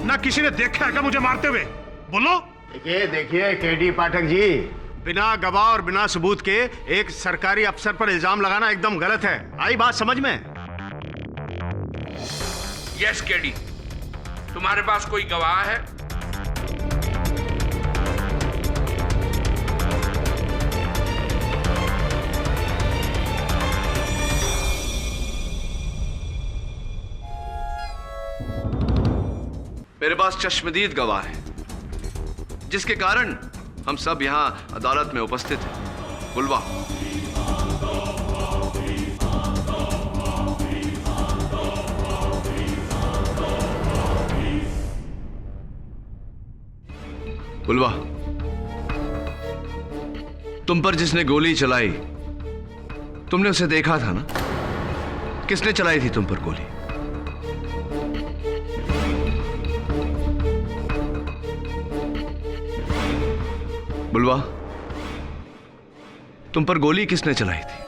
E: ना किसी ने देखा है क्या मुझे मारते हुए? बोलो।
H: देखिए केडी पाठक जी, बिना गवाह और बिना सबूत के एक सरकारी अफसर पर इल्जाम लगाना एकदम गलत है। आई बात समझ में?
M: यस केडी, तुम्हारे पास कोई गवाह है?
I: मेरे पास चश्मदीद गवाह है, जिसके कारण हम सब यहां अदालत में उपस्थित हैं। बुलवा। बुलवा, तुम पर जिसने गोली चलाई, तुमने उसे देखा था ना? किसने चलाई थी तुम पर गोली? बुलवा, तुम पर गोली किसने चलाई थी?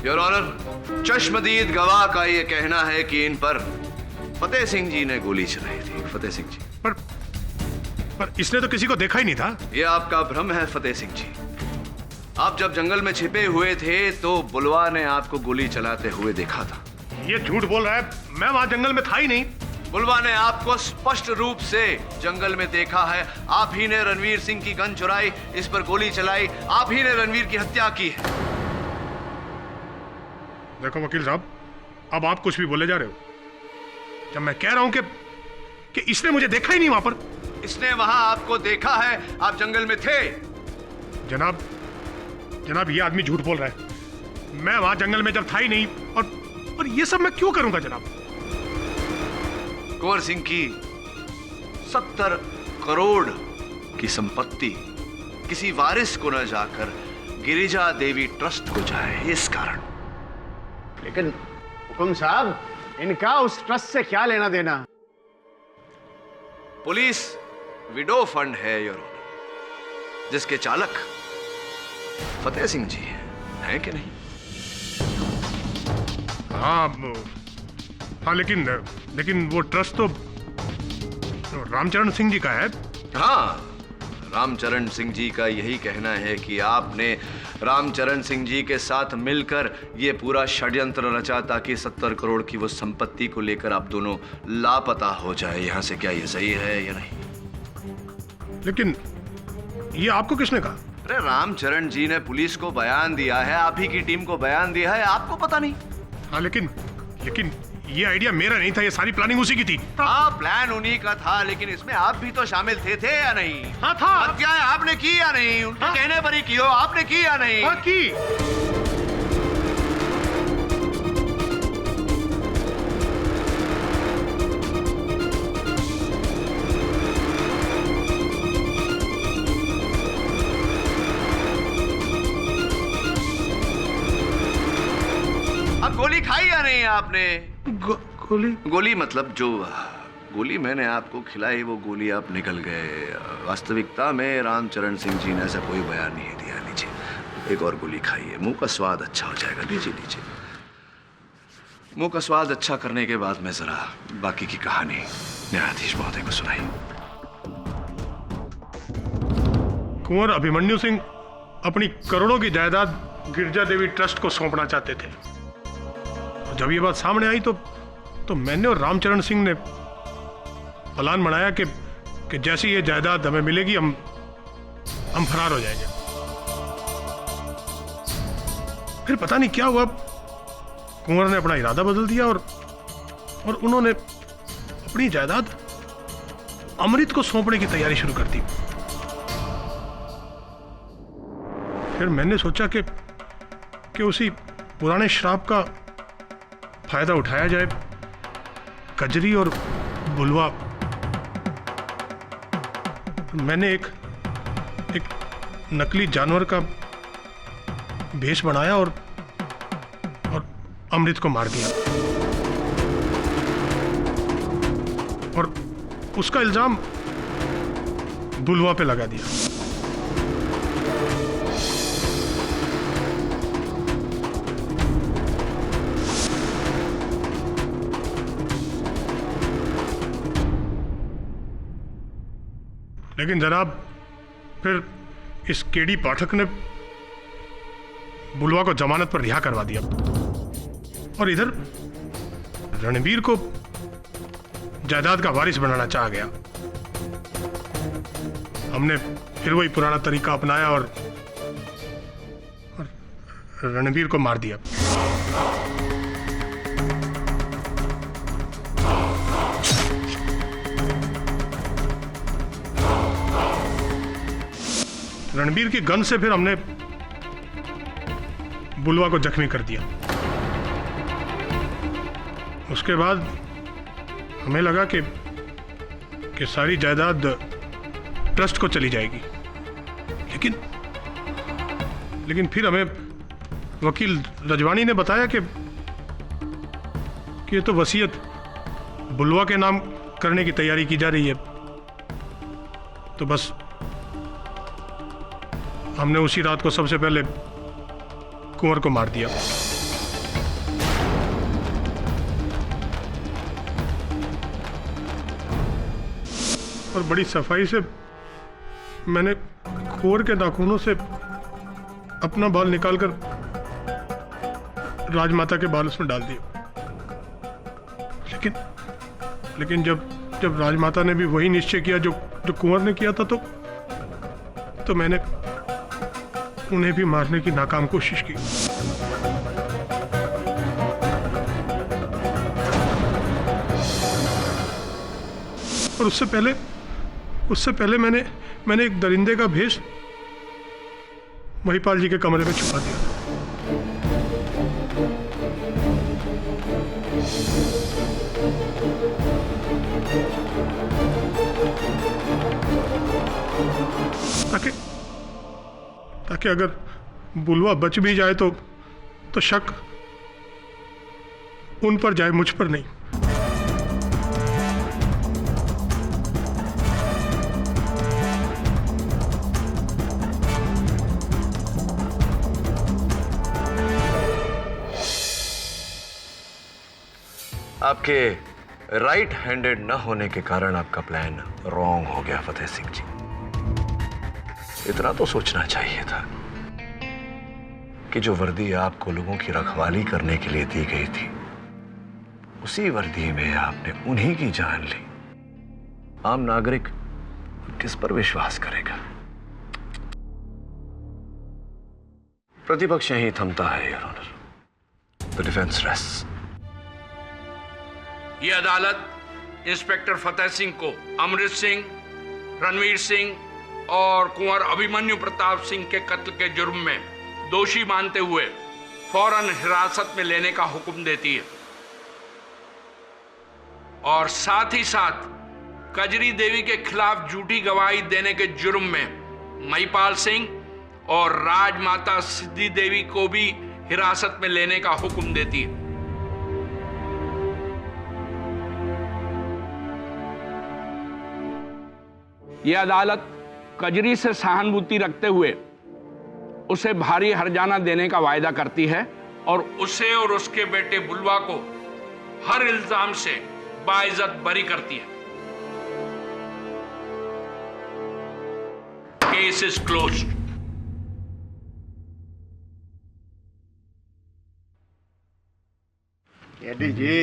I: योर ऑनर, चश्मदीद गवाह का यह कहना है कि इन पर फतेह सिंह जी ने गोली चलाई थी। फतेह सिंह जी।
E: पर इसने तो किसी को देखा ही नहीं था।
I: यह आपका भ्रम है फतेह सिंह जी। आप जब जंगल में छिपे हुए थे तो बुलवा ने आपको गोली चलाते हुए देखा था।
E: ये झूठ बोल रहा है, मैं वहां जंगल में था ही नहीं।
I: बुलवा ने आपको स्पष्ट रूप से जंगल में देखा है। आप ही ने रणवीर सिंह की गन चुराई, इस पर गोली चलाई, आप ही ने रणवीर की हत्या की है।
E: देखो वकील साहब, अब आप कुछ भी बोले जा रहे हो। जब मैं कह रहा हूं कि इसने मुझे देखा ही नहीं वहां पर।
I: इसने वहां आपको देखा है, आप जंगल में थे।
E: जनाब ये आदमी झूठ बोल रहा है। मैं वहां जंगल में जब था ही नहीं, और ये सब मैं क्यों करूंगा जनाब?
I: कुंवर सिंह की 70 करोड़ की संपत्ति किसी वारिस को न जाकर गिरिजा देवी ट्रस्ट को जाए, इस कारण।
H: लेकिन हुकुम साहब, इनका उस ट्रस्ट से क्या लेना देना?
I: पुलिस विडो फंड है योर ऑनर, जिसके चालक फतेह सिंह जी हैं कि नहीं?
E: हाँ, लेकिन वो ट्रस्ट तो रामचरण सिंह जी का है।
I: हाँ, रामचरण सिंह जी का यही कहना है कि आपने रामचरण सिंह जी के साथ मिलकर ये पूरा षड्यंत्र रचा ताकि 70 करोड़ की वो संपत्ति को लेकर आप दोनों लापता हो जाए यहाँ से। क्या ये सही है या नहीं?
E: लेकिन ये आपको किसने कहा?
I: अरे रामचरण जी ने पुलिस को बयान दिया है, आप ही की टीम को बयान दिया है, आपको पता नहीं?
E: हाँ, लेकिन ये आइडिया मेरा नहीं था, ये सारी प्लानिंग उसी की थी।
I: हाँ, प्लान उन्हीं का था, लेकिन इसमें आप भी तो शामिल थे या नहीं?
E: हाँ था।
I: हत्याएं आपने की या नहीं? उनके कहने पर ही की हो, आपने की या नहीं?
E: हाँ, की।
I: गोली खाई या नहीं आपने?
E: गोली
I: मतलब जो गोली मैंने आपको खिलाई वो गोली आप निकल गए। वास्तविकता में रामचरण सिंह जी ने ऐसा कोई बयान नहीं दिया। लीजिए एक और गोली खाइए, मुंह का स्वाद अच्छा हो जाएगा। लीजिए मुंह का स्वाद अच्छा करने के बाद मैं जरा बाकी की कहानी न्यायाधीश महोदय को सुनाई।
E: कुंवर अभिमन्यु सिंह अपनी करोड़ों की जायदाद गिरजा देवी ट्रस्ट को सौंपना चाहते थे। जब ये बात सामने आई तो मैंने और रामचरण सिंह ने प्लान बनाया कि जैसे ये जायदाद हमें मिलेगी हम फरार हो जाएंगे। फिर पता नहीं क्या हुआ, कुंवर ने अपना इरादा बदल दिया और उन्होंने अपनी जायदाद अमृत को सौंपने की तैयारी शुरू कर दी। फिर मैंने सोचा कि उसी पुराने श्राप का फायदा उठाया जाए। कजरी और बुलवा, मैंने एक नकली जानवर का भेष बनाया और अमृत को मार दिया और उसका इल्जाम बुलवा पे लगा दिया। लेकिन जनाब फिर इस केडी पाठक ने बुलवा को जमानत पर रिहा करवा दिया और इधर रणबीर को जायदाद का वारिस बनाना चाहा गया। हमने फिर वही पुराना तरीका अपनाया और रणबीर को मार दिया। रणबीर की गन से फिर हमने बुलवा को जख्मी कर दिया। उसके बाद हमें लगा कि सारी जायदाद ट्रस्ट को चली जाएगी, लेकिन फिर हमें वकील रजवानी ने बताया कि ये तो वसीयत बुलवा के नाम करने की तैयारी की जा रही है। तो बस हमने उसी रात को सबसे पहले कुंवर को मार दिया। और बड़ी सफाई से मैंने कुंवर के नाखूनों से अपना बाल निकालकर राजमाता के बाल उसमें डाल दिया। लेकिन जब राजमाता ने भी वही निश्चय किया जो कुंवर ने किया था तो मैंने उन्हें भी मारने की नाकाम कोशिश की। और उससे पहले मैंने एक दरिंदे का भेष महिपाल जी के कमरे में छुपा दिया था। ताकि अगर बुलवा बच भी जाए तो शक उन पर जाए, मुझ पर नहीं।
I: आपके राइट हैंडेड न होने के कारण आपका प्लान रॉन्ग हो गया फतेह सिंह जी। इतना तो सोचना चाहिए था कि जो वर्दी आपको लोगों की रखवाली करने के लिए दी गई थी, उसी वर्दी में आपने उन्हीं की जान ली। आम नागरिक किस पर विश्वास करेगा? प्रतिपक्ष यहीं थमता है, your honour. The defence rests.
M: ये अदालत इंस्पेक्टर फतेह सिंह को अमृत सिंह, रणवीर सिंह और कुंवर अभिमन्यु प्रताप सिंह के कत्ल के जुर्म में दोषी मानते हुए फौरन हिरासत में लेने का हुक्म देती है और साथ ही साथ कजरी देवी के खिलाफ झूठी गवाही देने के जुर्म में महिपाल सिंह और राजमाता सिद्धि देवी को भी हिरासत में लेने का हुक्म देती है। यह अदालत कजरी से सहानुभूति रखते हुए उसे भारी हर्जाना देने का वायदा करती है और उसे और उसके बेटे बुलवा को हर इल्जाम से बाइज्जत बरी करती है। Case is closed.
H: केडी जी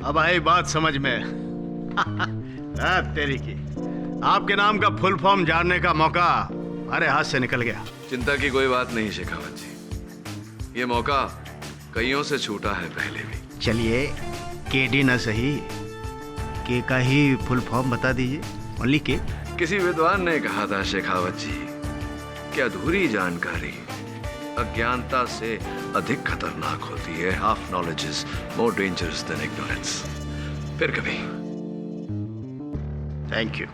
H: अब आई बात समझ में। तेरी की आपके नाम का फुल फॉर्म जानने का मौका हमारे हाथ से निकल गया।
I: चिंता की कोई बात नहीं शेखावत जी, ये मौका कईयों से छूटा है पहले भी।
H: चलिए केडी न सही, के का ही फुल फॉर्म बता दीजिए। ओनली के।
I: किसी विद्वान ने कहा था शेखावत जी कि अधूरी जानकारी अज्ञानता से अधिक खतरनाक होती है। Half knowledge is more dangerous than ignorance. फिर कभी।
H: Thank you.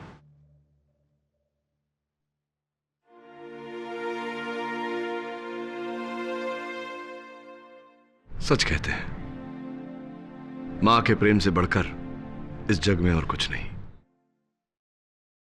I: सच कहते हैं, मां के प्रेम से बढ़कर इस जग में और कुछ नहीं।